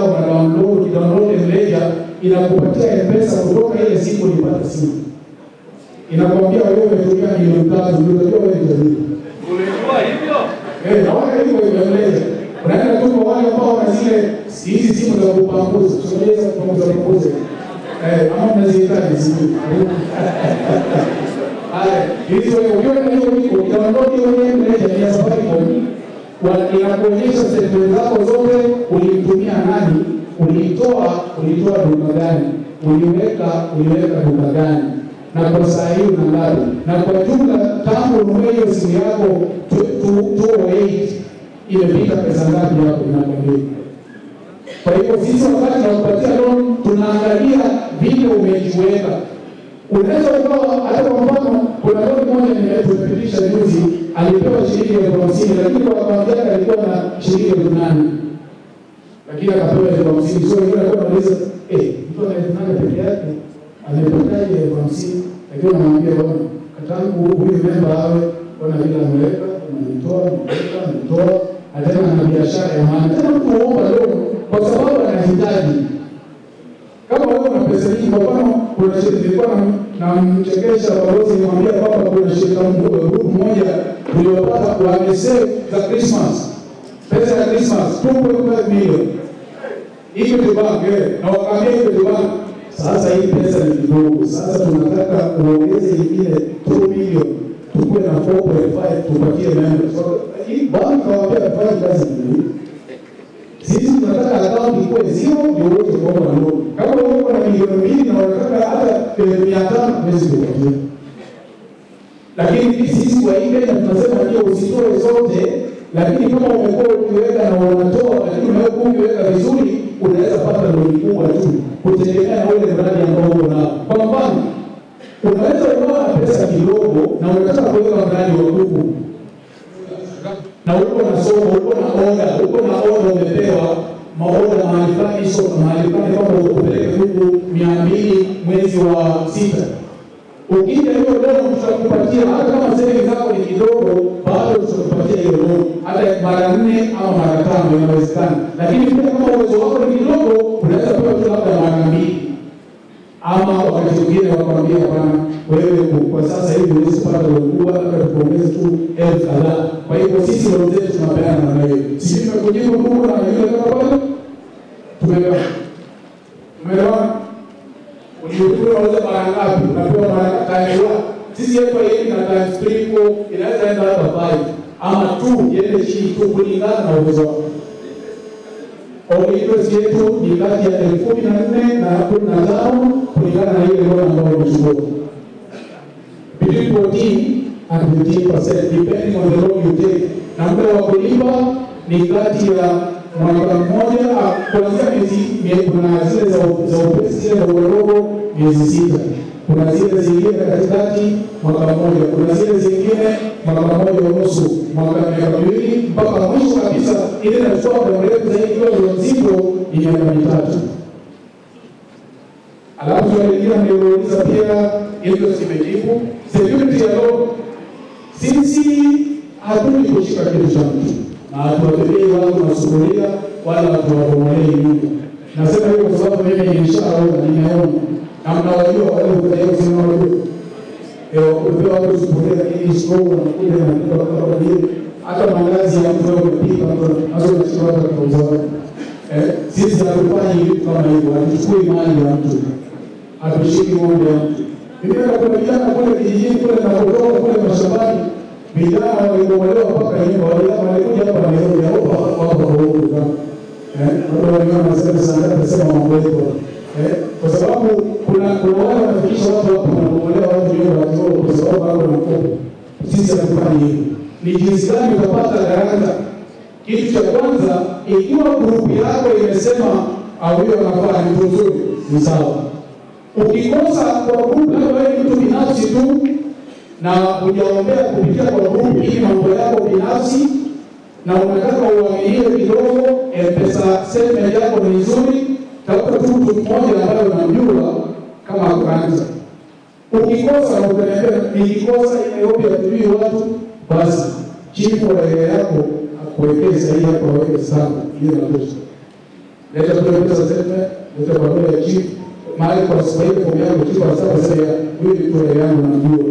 download M-Ledger, inakupatia M-Pesa kutoka ile siku ulipata simu. Inakwambia wewe umetumia milioni 3, unajua wewe ni tajiri. Unajua hivyo? Naona hivyo M-Ledger. Unaenda tu kwa wale ambao wana zile hizi simu za kupanguza, tunaweza kupanguza. Ama mnazihitaji simu. Hizo ukiona hiyo wiko, download hiyo M-Ledger ya Safaricom, inakuonyesha statement zako zote, ulimtumia nani, ulitoa duka gani, uliweka duka gani, na kwa saa hiyo na ngapi, na kwa jumla tangu ununue hiyo simu yako 208 imepita pesa ngapi hapo inakwambia. Kwa hiyo sisi wakati tunakupatia loan tunaangalia vile umejiweka. Unaweza kuwa hata kwa mfano kuna loan moja nimepitisha juzi alipewa shilingi 50,000 lakini kwa akaunti yake alikuwa na shilingi 8,000. Lakini akapewa 50,000. So yule alikuwa anauliza mtu ana 8,000 peke yake amepataje 50,000? Lakini anamwambia bwana katangu huyu member awe bwana bila ameweka anatoa hata na biashara ya maana. Tena kuomba loan kwa sababu anahitaji. Kama wewe una pesa nyingi, kwa mfano kuna shirika nilikuwa na mchekesha balozi nimwambia kwamba kuna shirika group moja tuliopata kwa message za Christmas. Pesa ya Christmas 2.5 million. Hiyo ni bank na wakaambia hiyo ni bank. Sasa hii pesa ni kidogo. Sasa tunataka kuongeza nyingine 2 million. Tukue na 4.5 tupatie members. So hii bank kawaambia tufanye kazi nzuri. Sisi tunataka account ikuwe zero ndio uweze kuomba loan. Kama wewe uko na milioni 2 na unataka hata 500 mwezi kupatia. Lakini sisi kwa ile tunasema ndio usitoe zote Lakini kama umekuwa ukiweka na unatoa, lakini umekuwa ukiweka vizuri, unaweza pata loni kubwa tu kutegemea na ule mradi ambao uko nao. Kwa mfano, unaweza kuwa na pesa kidogo na unataka kuweka mradi wa kuku, na uko na soko, uko na oda umepewa maoda mahali fulani, soko mahali fulani, kama upeleke kuku 200 mwezi wa 6. Ukija hiyo loan tutakupatia, hata kama savings zako ni kidogo, bado tutakupatia hiyo loan hata mara 4 au mara 5 inawezekana. Lakini pia kama uwezo wako ni kidogo, unaweza pewa tu labda mara 2. Ama wakati mwingine wakwambia bwana, wewe kwa sasa hivi unaweza kupata loan kubwa, labda tukuongeze tu 1000 kadhaa. Kwa hivyo sisi loan zetu tunapeana namna hiyo. Sisi tumekujibu ndugu na yule kama bwana. Tumeelewa. Uliyokuwa unaweza mara ngapi? Unapewa mara times 1. Sisi hapa hivi na times 3 inaweza enda hata 5 ama 2 yende chini tu kulingana na uwezo wako. Interest yetu ni kati ya 14,000 na 15,000 kulingana na ile loan ambayo umechukua. Between 14 and 15% depending on the loan you take. Na muda wa kulipa ni kati ya mwaka mmoja kuanzia miezi, kuna zile za upesi, zile za udogo miezi 6. Kuna zile zingine katikati mwaka mmoja, kuna zile zingine mwaka mmoja unusu, mwaka miaka 2 mpaka mwisho kabisa ile inachukua muda mrefu zaidi kwa nzito ni miaka 3. Alafu swali lingine niliuliza pia hizo simejibu. Security ya loan, sisi hatuni kushika kitu cha mtu na hatuwatembei watu na sukuria wala hatuwabomolei nyumba. Nasema hiyo kwa sababu mimi nilishaona, nimeona na mnawajua wale ukataka kusema wajua. Upewa watu sukuria lakini sikoa wanakuja na kupa kama hiyo. Hata mangazi ya mtu wao kupika mtu nazo unachukua hata kwa uzao. Sisi hatufanyi vitu kama hivyo, hatuchukui mali ya mtu, hatushiki ng'ombe ya mtu. Mimi kuna vijana kule kijijini kule na kutoka kule mashambani, vijana waliolewa mpaka nyumba, walikuja hapa Nairobi hapo huko kama ndio wanasema sana nasema mambo yetu. Kwa sababu kuna wale wanafikisha watu hapo wanaolewa watu nyumba watu kwa sababu hapo na mkopo. Sisi hatufanyi hivyo. Ni jinsi gani utapata garanta? Kitu cha kwanza, ikiwa grupu yako imesema huyo anafaa ni nzuri, ni sawa. Ukikosa kwa grupu labda wewe ni mtu binafsi tu na hujaombea kupitia kwa grupu ili mambo yako binafsi na unataka uangalie kidogo, pesa statement yako ni nzuri, tafuta tu mtu mmoja ambaye unamjua kama kuanza. Ukikosa na utaniambia nikikosa Nairobi atujui watu, basi chifu wa area yako akuwekee sahihi hapo, aweke sana hiyo inatosha. Leta tu pesa statement, leta barua ya chifu mahali kwa sababu kwa yangu chifu asaba sasa huyu ni kwa yangu namjua.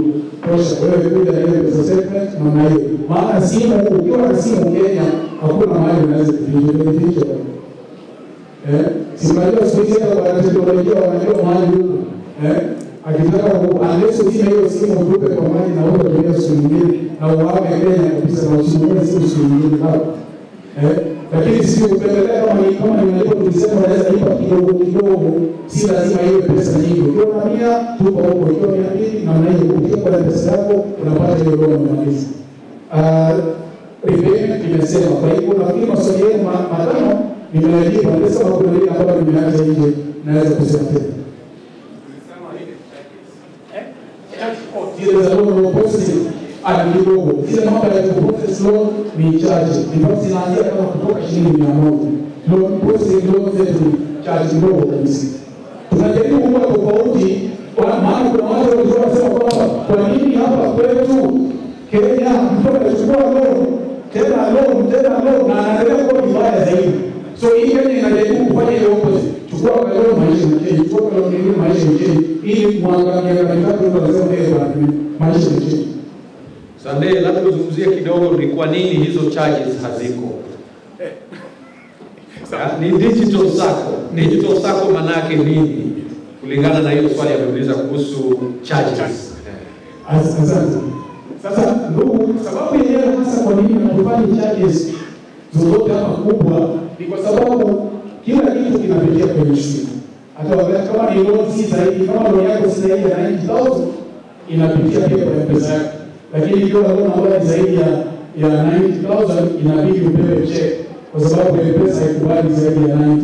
Tosha wewe kuja na ile pesa statement na hiyo. Maana simu ukiwa na simu Kenya hakuna mahali unaweza kuficha. Si unajua sisi hapa kwa teknolojia wanajua mahali huko. Akitaka unless usime hiyo simu tupe kwa maji na wewe tumia simu nyingine na uwape Kenya kabisa na usimwone simu nyingine hapo. Lakini sisi upendelea kama ni unalipo tulisema unaweza lipa kidogo, si lazima iwe pesa nyingi. Ukiwa na 100 tupo huko, ukiwa 200 na mnaje ukiwa na pesa yako unapata hiyo loan malizi. Repayment imesema, kwa hivyo nafikiri maswali yenu matano nimeyajibu, ndio sababu kuna ile ambayo nimeacha nje naweza kusema tena. Zile za loan processing kidogo, zile mambo ya process loan ni charge, ndipo zinaanzia kama kutoka shilingi 100. Loan processing loan zetu charge kidogo kabisa. Tunajaribu kuwa tofauti, kwa maana kuna watu wanasema kwamba kwa nini hapa kwetu Kenya mtu anachukua loan na anaendelea kuwa vibaya zaidi. So hii Kenya inajaribu kufanya ile opposite. Chukua kwa loan maisha mchezo, chukua kwa loan nyingine maisha mchezo, ili mwanga miaka mitatu tunasema maisha mchezo. Sande, labda tuzungumzie kidogo ni kwa nini hizo charges haziko. Ni digital sako. Digital sako manake nini? Kulingana na hiyo swali ameuliza kuhusu charges. Asante. Sasa ndugu, sababu yenyewe hasa kwa nini tunafanya charges zozote hapa kubwa ni kwa sababu kila kitu kinapitia kwenye simu. Hata wakati kama ni loan si zaidi, kama loan yako si zaidi ya 90,000 inapitia pia kwa pesa yako. Lakini ikiwa loan ambayo ni zaidi ya ya 90,000 inabidi upewe check kwa sababu ile pesa haikubali zaidi ya 90.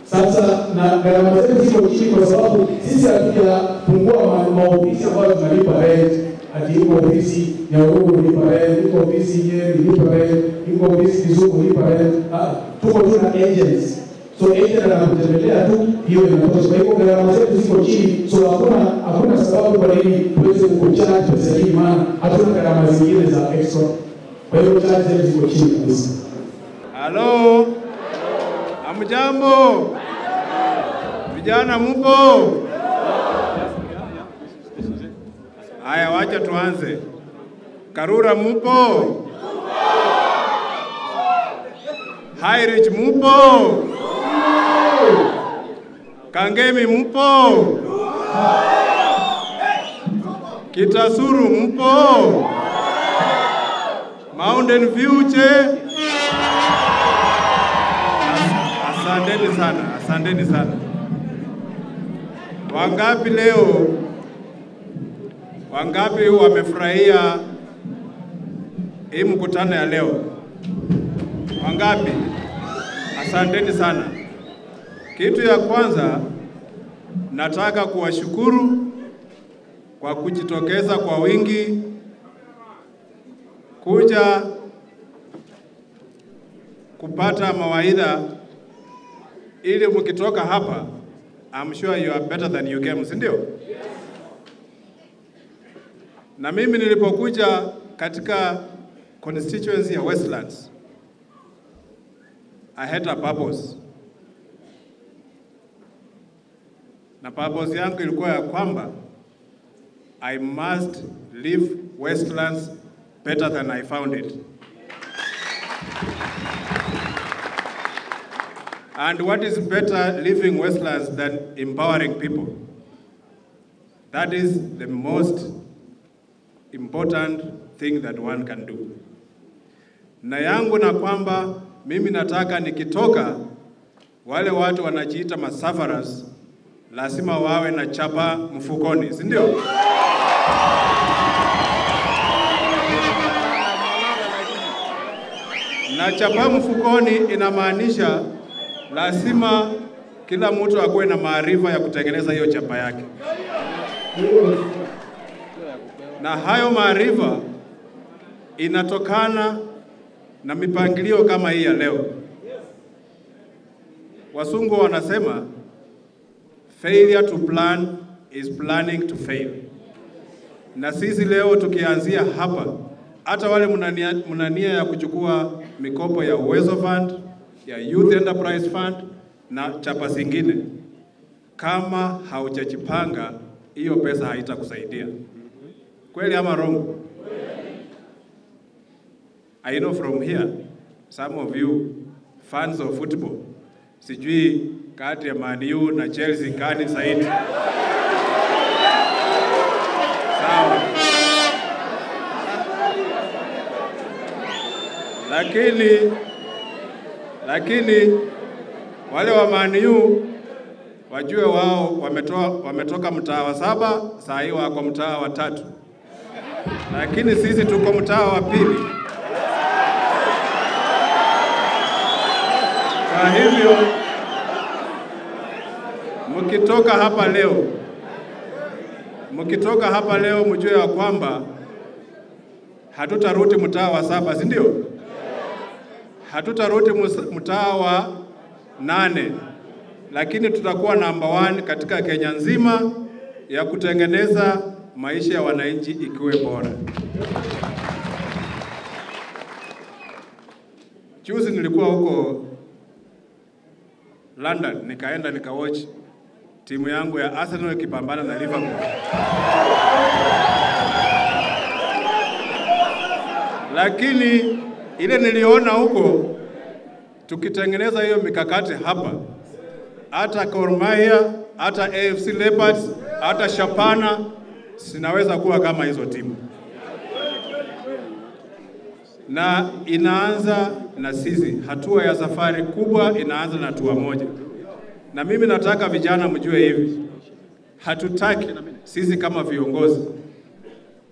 Sasa na gharama zetu ziko chini kwa sababu sisi hatujafungua maofisi ambayo tunalipa rent. Ati iko ofisi ya Uhuru lipa rent, iko ofisi Nyeri lipa rent, iko ofisi Kisumu lipa rent. Tuko tu na agents. So agent anakutembelea tu, hiyo inatosha. Kwa hivyo gharama zetu ziko chini, so hakuna sababu kwa nini tuweze kucharge pesa hii, maana hatuna gharama zingine za extra. Kwa hivyo charge zetu ziko chini kabisa. Halo, hamjambo? Vijana mpo? Haya, wacha tuanze. Karura mpo? High Ridge mpo? Kangemi mpo? Kitasuru mpo? Mountain View che? Asanteni sana, asanteni sana. Wangapi leo? Wangapi wamefurahia hii mkutano ya leo? Wangapi? Asanteni sana. Kitu ya kwanza nataka kuwashukuru kwa kujitokeza kwa wingi kuja kupata mawaidha ili mkitoka hapa, I'm sure you are better than you came, si ndio? Na mimi nilipokuja katika constituency ya Westlands, I had a purpose. Na purpose yangu ilikuwa ya kwamba I must leave Westlands better than I found it. And what is better leaving Westlands than empowering people? That is the most important thing that one can do. Na yangu na kwamba mimi nataka nikitoka, wale watu wanajiita masafaras lazima wawe na chapa mfukoni, si ndio? Na chapa mfukoni inamaanisha lazima kila mtu akuwe na maarifa ya kutengeneza hiyo chapa yake. Na hayo maarifa inatokana na mipangilio kama hii ya leo. Wasungu wanasema failure to plan is planning to fail. Na sisi leo tukianzia hapa, hata wale mnania ya kuchukua mikopo ya Uwezo Fund, ya Youth Enterprise Fund na chapa zingine, kama haujajipanga, hiyo pesa haitakusaidia. Kweli ama wrong? I know from here, some of you fans of football, sijui kati ya Man U na Chelsea kani zaidi. Sawa. Lakini wale wa Man U wajue wao wametoka mtaa wa 7, saa hii wako mtaa wa 3. Lakini sisi tuko mtaa wa 2. Kwa hivyo mkitoka hapa leo mjue ya kwamba hatutarudi mtaa wa 7, si ndio? Hatutarudi mtaa wa 8, lakini tutakuwa namba 1 katika Kenya nzima ya kutengeneza maisha ya wananchi ikiwe bora. Juzi nilikuwa huko London, nikaenda nikawatch timu yangu ya Arsenal ikipambana na Liverpool. Lakini ile niliona huko, tukitengeneza hiyo mikakati hapa, hata Gor Mahia, hata AFC Leopards, hata Shapana sinaweza kuwa kama hizo timu. Na inaanza na sisi, hatua ya safari kubwa inaanza na hatua moja. Na mimi nataka vijana mjue hivi, hatutaki sisi kama viongozi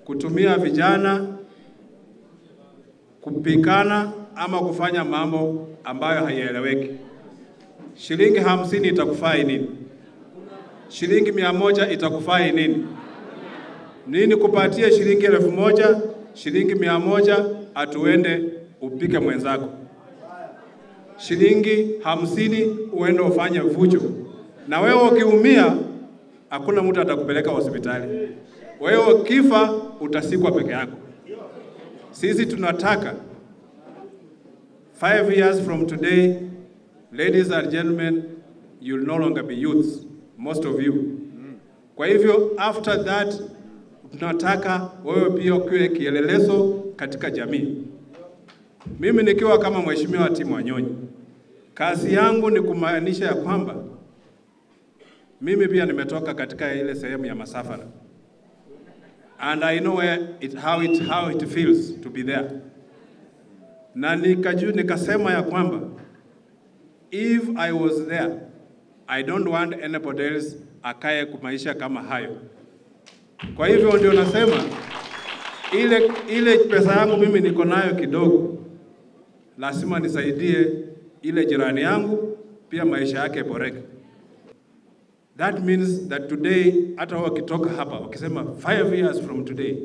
kutumia vijana kupikana ama kufanya mambo ambayo haieleweki. Shilingi 50 itakufaa nini? Shilingi 100 itakufaa nini? Nini kupatia shilingi 1000, shilingi 100 atuende upike mwenzako. Shilingi 50 uende ufanye fujo. Na wewe ukiumia hakuna mtu atakupeleka hospitali. Wewe ukifa utasikwa peke yako. Sisi tunataka 5 years from today, ladies and gentlemen, you'll no longer be youths, most of you. Kwa hivyo after that tunataka wewe pia uwe kielelezo katika jamii. Mimi nikiwa kama mheshimiwa timu Wanyonyi, kazi yangu ni kumaanisha ya kwamba mimi pia nimetoka katika ile sehemu ya masafara. And I know how it feels to be there. Na nikasema ya kwamba if I was there, I don't want anybody else akae kumaisha kama hayo. Kwa hivyo ndio nasema ile pesa yangu mimi niko nayo kidogo, lazima nisaidie ile jirani yangu pia maisha yake yaboreke. That means that today, hata wakitoka hapa, wakisema 5 years from today,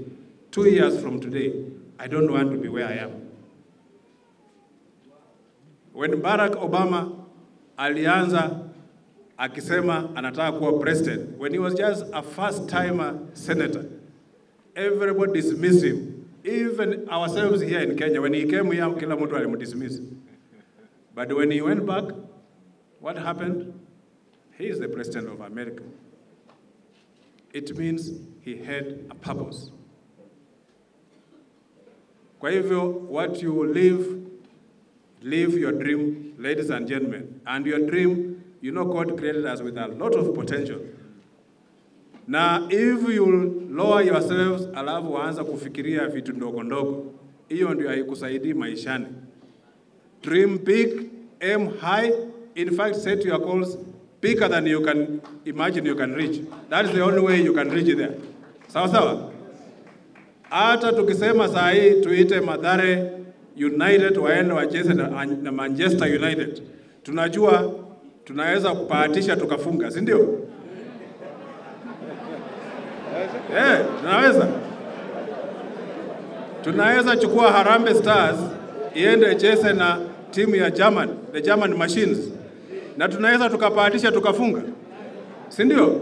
2 years from today, I don't want to be where I am. When Barack Obama alianza akisema anataka kuwa president, when he was just a first-timer senator, everybody dismissed him. Even ourselves here in Kenya, when he came here, kila mtu alimdismiss. But when he went back, what happened? He is the president of America. It means he had a purpose. Kwa hivyo, what you live your dream, ladies and gentlemen. And your dream, you know God created us with a lot of potential. Na if you lower yourselves, alafu waanza kufikiria vitu ndogo ndogo, hiyo ndio haikusaidii maishani. Dream big, aim high, in fact set your goals bigger than you can imagine you can reach. That is the only way you can reach there. Sawa sawa? Hata tukisema saa hii tuite Mathare United waende wacheze na Manchester United, tunajua tunaweza kupahatisha tukafunga, si ndio? Tunaweza. Tunaweza chukua Harambee Stars iende cheze na timu ya German, the German Machines, na tunaweza tukapahatisha tukafunga, si ndio?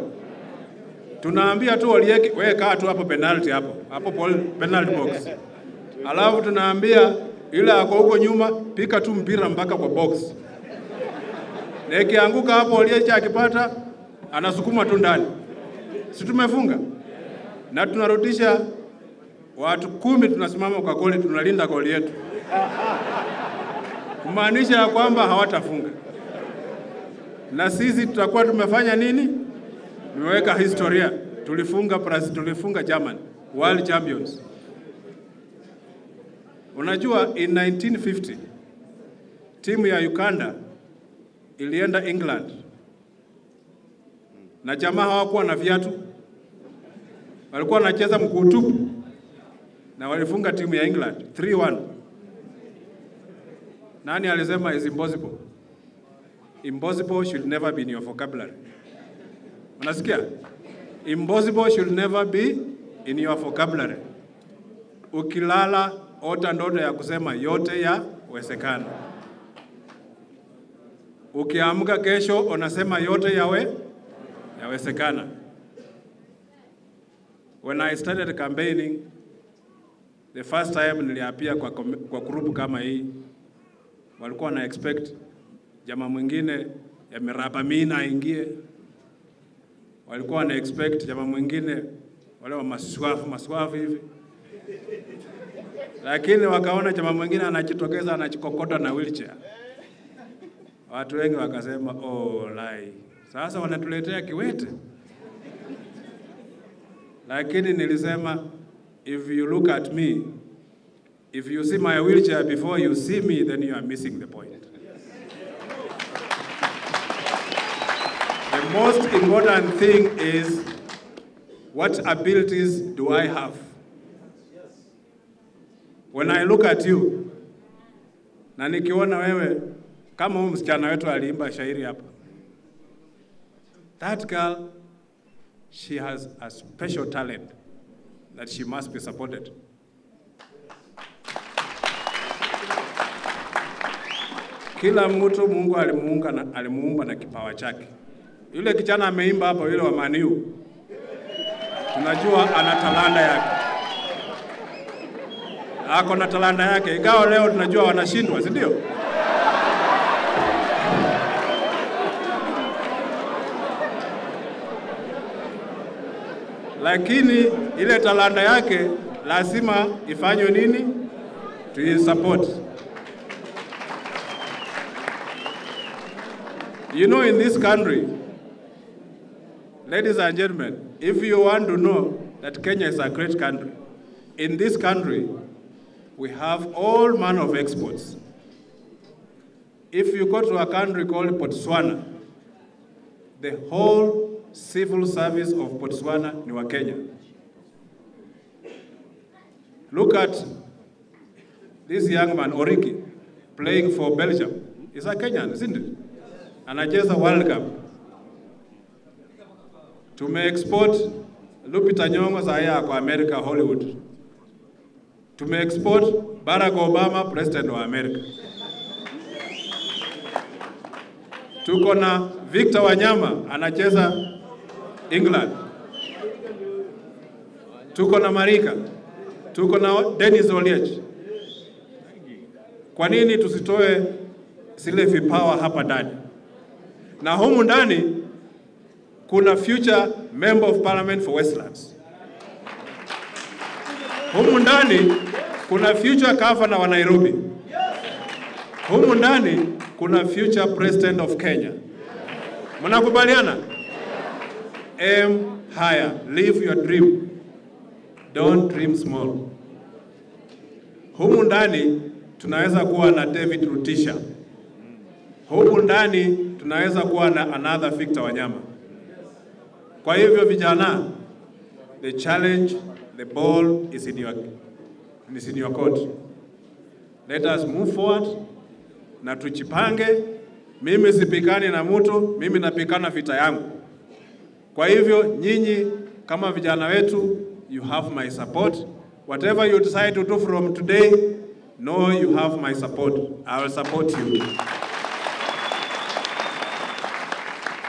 Tunaambia tu walieki, wewe kaa tu hapo penalty hapo penalty box. Alafu tunaambia yule ako huko nyuma, pika tu mpira mpaka kwa box. Na ikianguka hapo aliyecha akipata, anasukuma tu ndani. Si tumefunga? Na tunarudisha watu 10 tunasimama kwa goli, tunalinda goli yetu. Kumaanisha ya kwamba hawatafunga. Na sisi tutakuwa tumefanya nini? Tumeweka historia. Tulifunga German, world champions. Unajua in 1950 timu ya Uganda ilienda England. Na jamaa hawakuwa na viatu. Walikuwa wanacheza mguu tupu. Na walifunga timu ya England 3-1. Nani alisema is impossible? Impossible should never be in your vocabulary. Unasikia? Impossible should never be in your vocabulary. Ukilala ota ndoto ya kusema yote yawezekana. Ukiamka kesho unasema yote yawezekana. When I started campaigning, the first time niliapia kwa group kama hii, walikuwa na expect jamaa mwingine ya miraba mina aingie. Walikuwa na expect jamaa mwingine wale wa maswafu hivi. Lakini wakaona jamaa mwingine anajitokeza anachikokota na wheelchair. Watu wengi wakasema oh lai. Sasa wanatuletea kiwete. Lakini nilisema if you look at me, if you see my wheelchair before you see me, then you are missing the point. The most important thing is what abilities do I have? When I look at you, Na nikiona wewe kama huyu msichana wetu aliimba shairi hapa. That girl, she has a special talent that she must be supported. Kila mtu Mungu alimuumba na kipawa chake. Yule kijana ameimba hapa, yule wa Maniu, tunajua ana talanta yake. Ako na talanta yake, ingawa leo tunajua wanashindwa, si ndio? Lakini ile talanta yake lazima ifanywe nini? Tuisupport. You know, in this country, ladies and gentlemen, if you want to know that Kenya is a great country, in this country, we have all manner of exports. If you go to a country called Botswana, the whole civil service of Botswana ni wa Kenya. Look at this young man, Origi, playing for Belgium. He's a Kenyan, isn't it? Anacheza World Cup. Tume-export Lupita Nyong'o zaya kwa America, Hollywood. Tume-export Barack Obama, president wa America. Tuko na Victor Wanyama, anacheza England. Tuko na Marika. Tuko na Dennis Oliech. Kwa nini tusitoe zile vipawa hapa ndani? Na humu ndani kuna future member of parliament for Westlands. Humu ndani kuna future governor wa Nairobi. Humu ndani kuna future president of Kenya. Mnakubaliana? Aim higher, live your dream. Don't dream small. Humu ndani tunaweza kuwa na David Rudisha. Humu ndani tunaweza kuwa na another Victor Wanyama. Kwa hivyo vijana, the challenge, the ball is in your court. Let us move forward na tujipange. Mimi sipikani na mtu, mimi napikana vita yangu. Kwa hivyo nyinyi kama vijana wetu, you have my support. Whatever you decide to do from today, know you have my support. I will support you.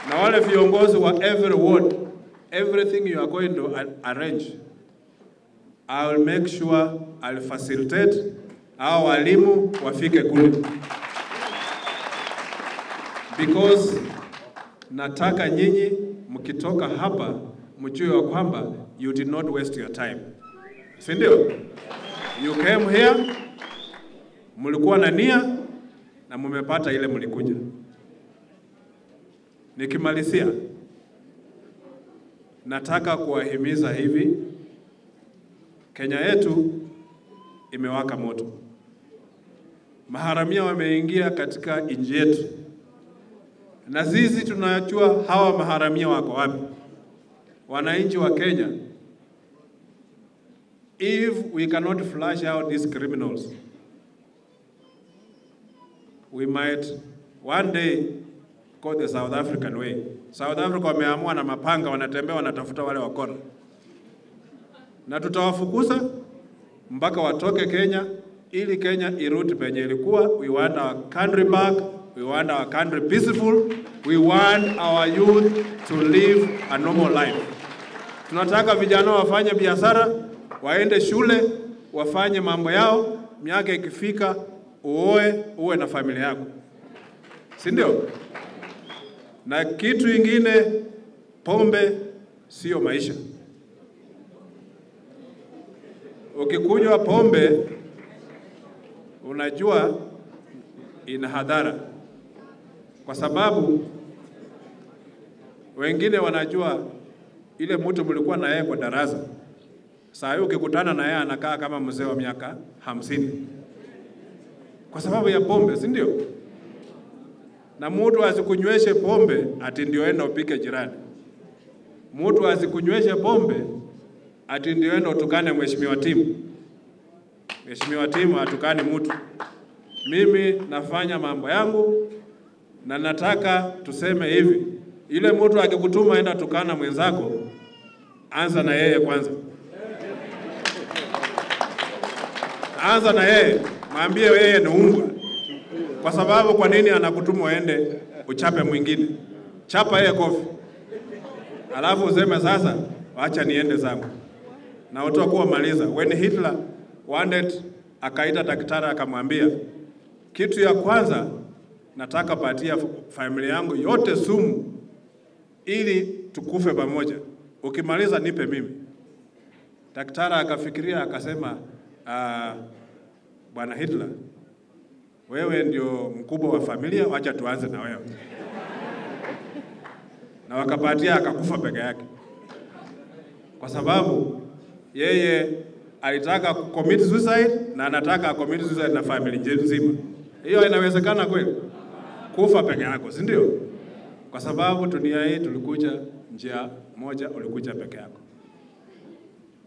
Na wale viongozi wa every ward, everything you are going to arrange, I will make sure I'll facilitate hao walimu wafike kule. Because nataka nyinyi mkitoka hapa mjue kwamba you did not waste your time. Si ndio? You came here, mlikuwa na nia na mmepata ile mlikuja. Nikimalizia, nataka kuwahimiza hivi, Kenya yetu imewaka moto. Maharamia wameingia katika nchi yetu. Na sisi tunajua hawa maharamia wako wapi. Wananchi wa Kenya, if we cannot flush out these criminals, we might one day go the South African way. South Africa wameamua na mapanga, wanatembea wanatafuta wale wakora. Na tutawafukuza mpaka watoke Kenya, ili Kenya irudi penye ilikuwa. We want our country back. We want our country peaceful. We want our youth to live a normal life. Tunataka vijana wafanye biashara, waende shule, wafanye mambo yao, miaka ikifika uwe na familia yako. Si ndio? Na kitu ingine, pombe sio maisha. Ukikunywa pombe, unajua ina hadhara. Kwa sababu wengine wanajua ile mtu mlikuwa na yeye kwa darasa. Saa hiyo ukikutana na yeye anakaa kama mzee wa miaka 50. Kwa sababu ya pombe, si ndio? Na mtu asikunyweshe pombe ati ndio enda upike jirani. Mtu asikunyweshe pombe ati ndio enda utukane mheshimiwa timu. Mheshimiwa timu atukane mtu. mimi nafanya mambo yangu, na nataka tuseme hivi, yule mtu akikutuma enda tukana mwenzako, anza na yeye kwanza. Anza na yeye, mwambie yeye ni umbwa. Kwa sababu kwa nini anakutuma uende uchape mwingine? Chapa yeye kofi. Alafu useme sasa, acha niende zangu. Na utakuwa maliza. When Hitler wanted, akaita daktari akamwambia, kitu ya kwanza nataka patia familia yangu yote sumu ili tukufe pamoja. Ukimaliza nipe mimi. Daktari akafikiria akasema, Bwana Hitler, wewe ndio mkubwa wa familia, wacha tuanze na wewe. Na wakapatia akakufa peke yake. Kwa sababu yeye alitaka commit suicide na anataka commit suicide na family nzima. Hiyo inawezekana kweli? Kufa peke yako, si ndio? Kwa sababu dunia hii tulikuja njia moja, ulikuja peke yako.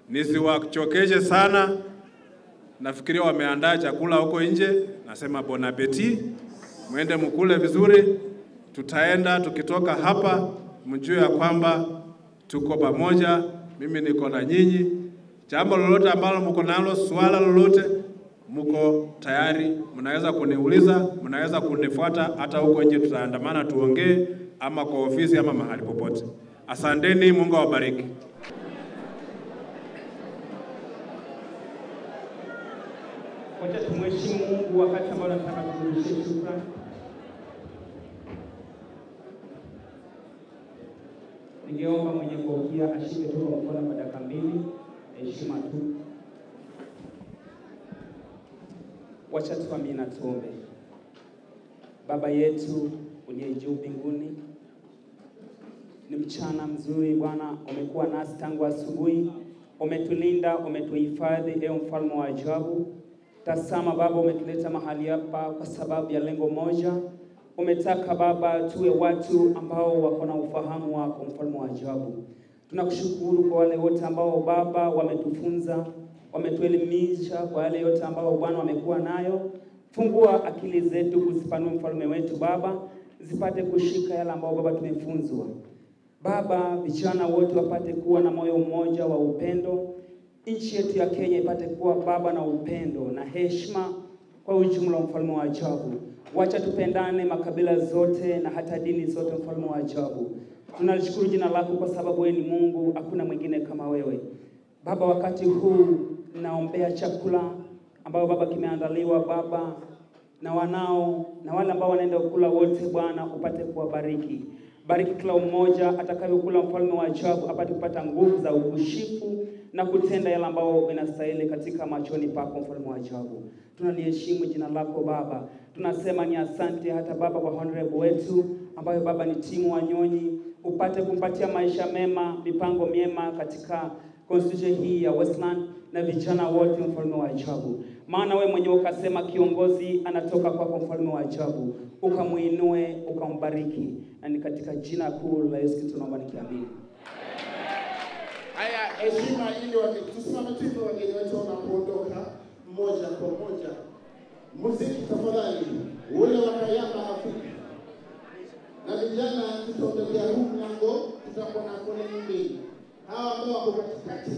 Nisiwachokeje sana. Nafikiria wameandaa chakula huko nje, nasema bon appetit, mwende mkule vizuri. Tutaenda tukitoka hapa, mjue ya kwamba tuko pamoja, mimi niko na nyinyi. Jambo lolote ambalo mko nalo, swala lolote, mko tayari, mnaweza kuniuliza, mnaweza kunifuata, hata huko nje tutaandamana tuongee, ama kwa ofisi ama mahali popote. Asanteni, Mungu awabariki. Wacha tumheshimu Mungu wakati ambao nataka kumrudishia shukrani. Ningeomba mwenye kofia ashike tu mkono kwa dakika 2, heshima tu. Wacha tuamini na tuombe. Baba yetu uliye juu mbinguni, ni mchana mzuri Bwana, umekuwa nasi tangu asubuhi, umetulinda, umetuhifadhi, ewe mfalme wa ajabu. Tazama Baba, umetuleta mahali hapa kwa sababu ya lengo moja. Umetaka Baba tuwe watu ambao wako na ufahamu wako, mfalme wa ajabu. Tunakushukuru kwa wale wote ambao Baba wametufunza, wametuelimisha, kwa wale yote ambao Bwana wamekuwa nayo. Fungua akili zetu kuzipanua, mfalme wetu Baba, zipate kushika yale ambao Baba tumefunzwa. Baba, vijana wote wapate kuwa na moyo mmoja wa upendo. Nchi yetu ya Kenya ipate kuwa Baba na upendo na heshima kwa ujumla, mfalme wa ajabu. Wacha tupendane makabila zote na hata dini zote, mfalme wa ajabu. Tunalishukuru jina lako kwa sababu wewe ni Mungu, hakuna mwingine kama wewe. Baba, wakati huu naombea chakula ambao Baba kimeandaliwa Baba na wanao na wale ambao wanaenda kula wote, Bwana upate kuwabariki. Bariki kila mmoja atakayekula, mfalme wa ajabu, apate kupata nguvu za ukushifu na kutenda yale ambao inastahili katika machoni pako, mfalme wa ajabu. Tunaliheshimu jina lako Baba. Tunasema ni asante hata Baba kwa honorable wetu ambayo Baba ni timu Wanyonyi, upate kumpatia maisha mema, mipango miema katika constitution hii ya Westlands na vijana wote, mfalme wa ajabu. Maana wewe mwenyewe ukasema kiongozi anatoka kwako, mfalme wa ajabu, ukamuinue, ukambariki. Na ni katika jina kuu la Yesu tunaomba nikiamini. Haya, heshima ili tusimame tu wageni wetu wanapoondoka moja kwa moja. Muziki tafadhali, ule wa Kayamba Afrika. Na vijana tutaondokea huu mlango, tutakuwa na foleni mbili. Hawa ambao wako katikati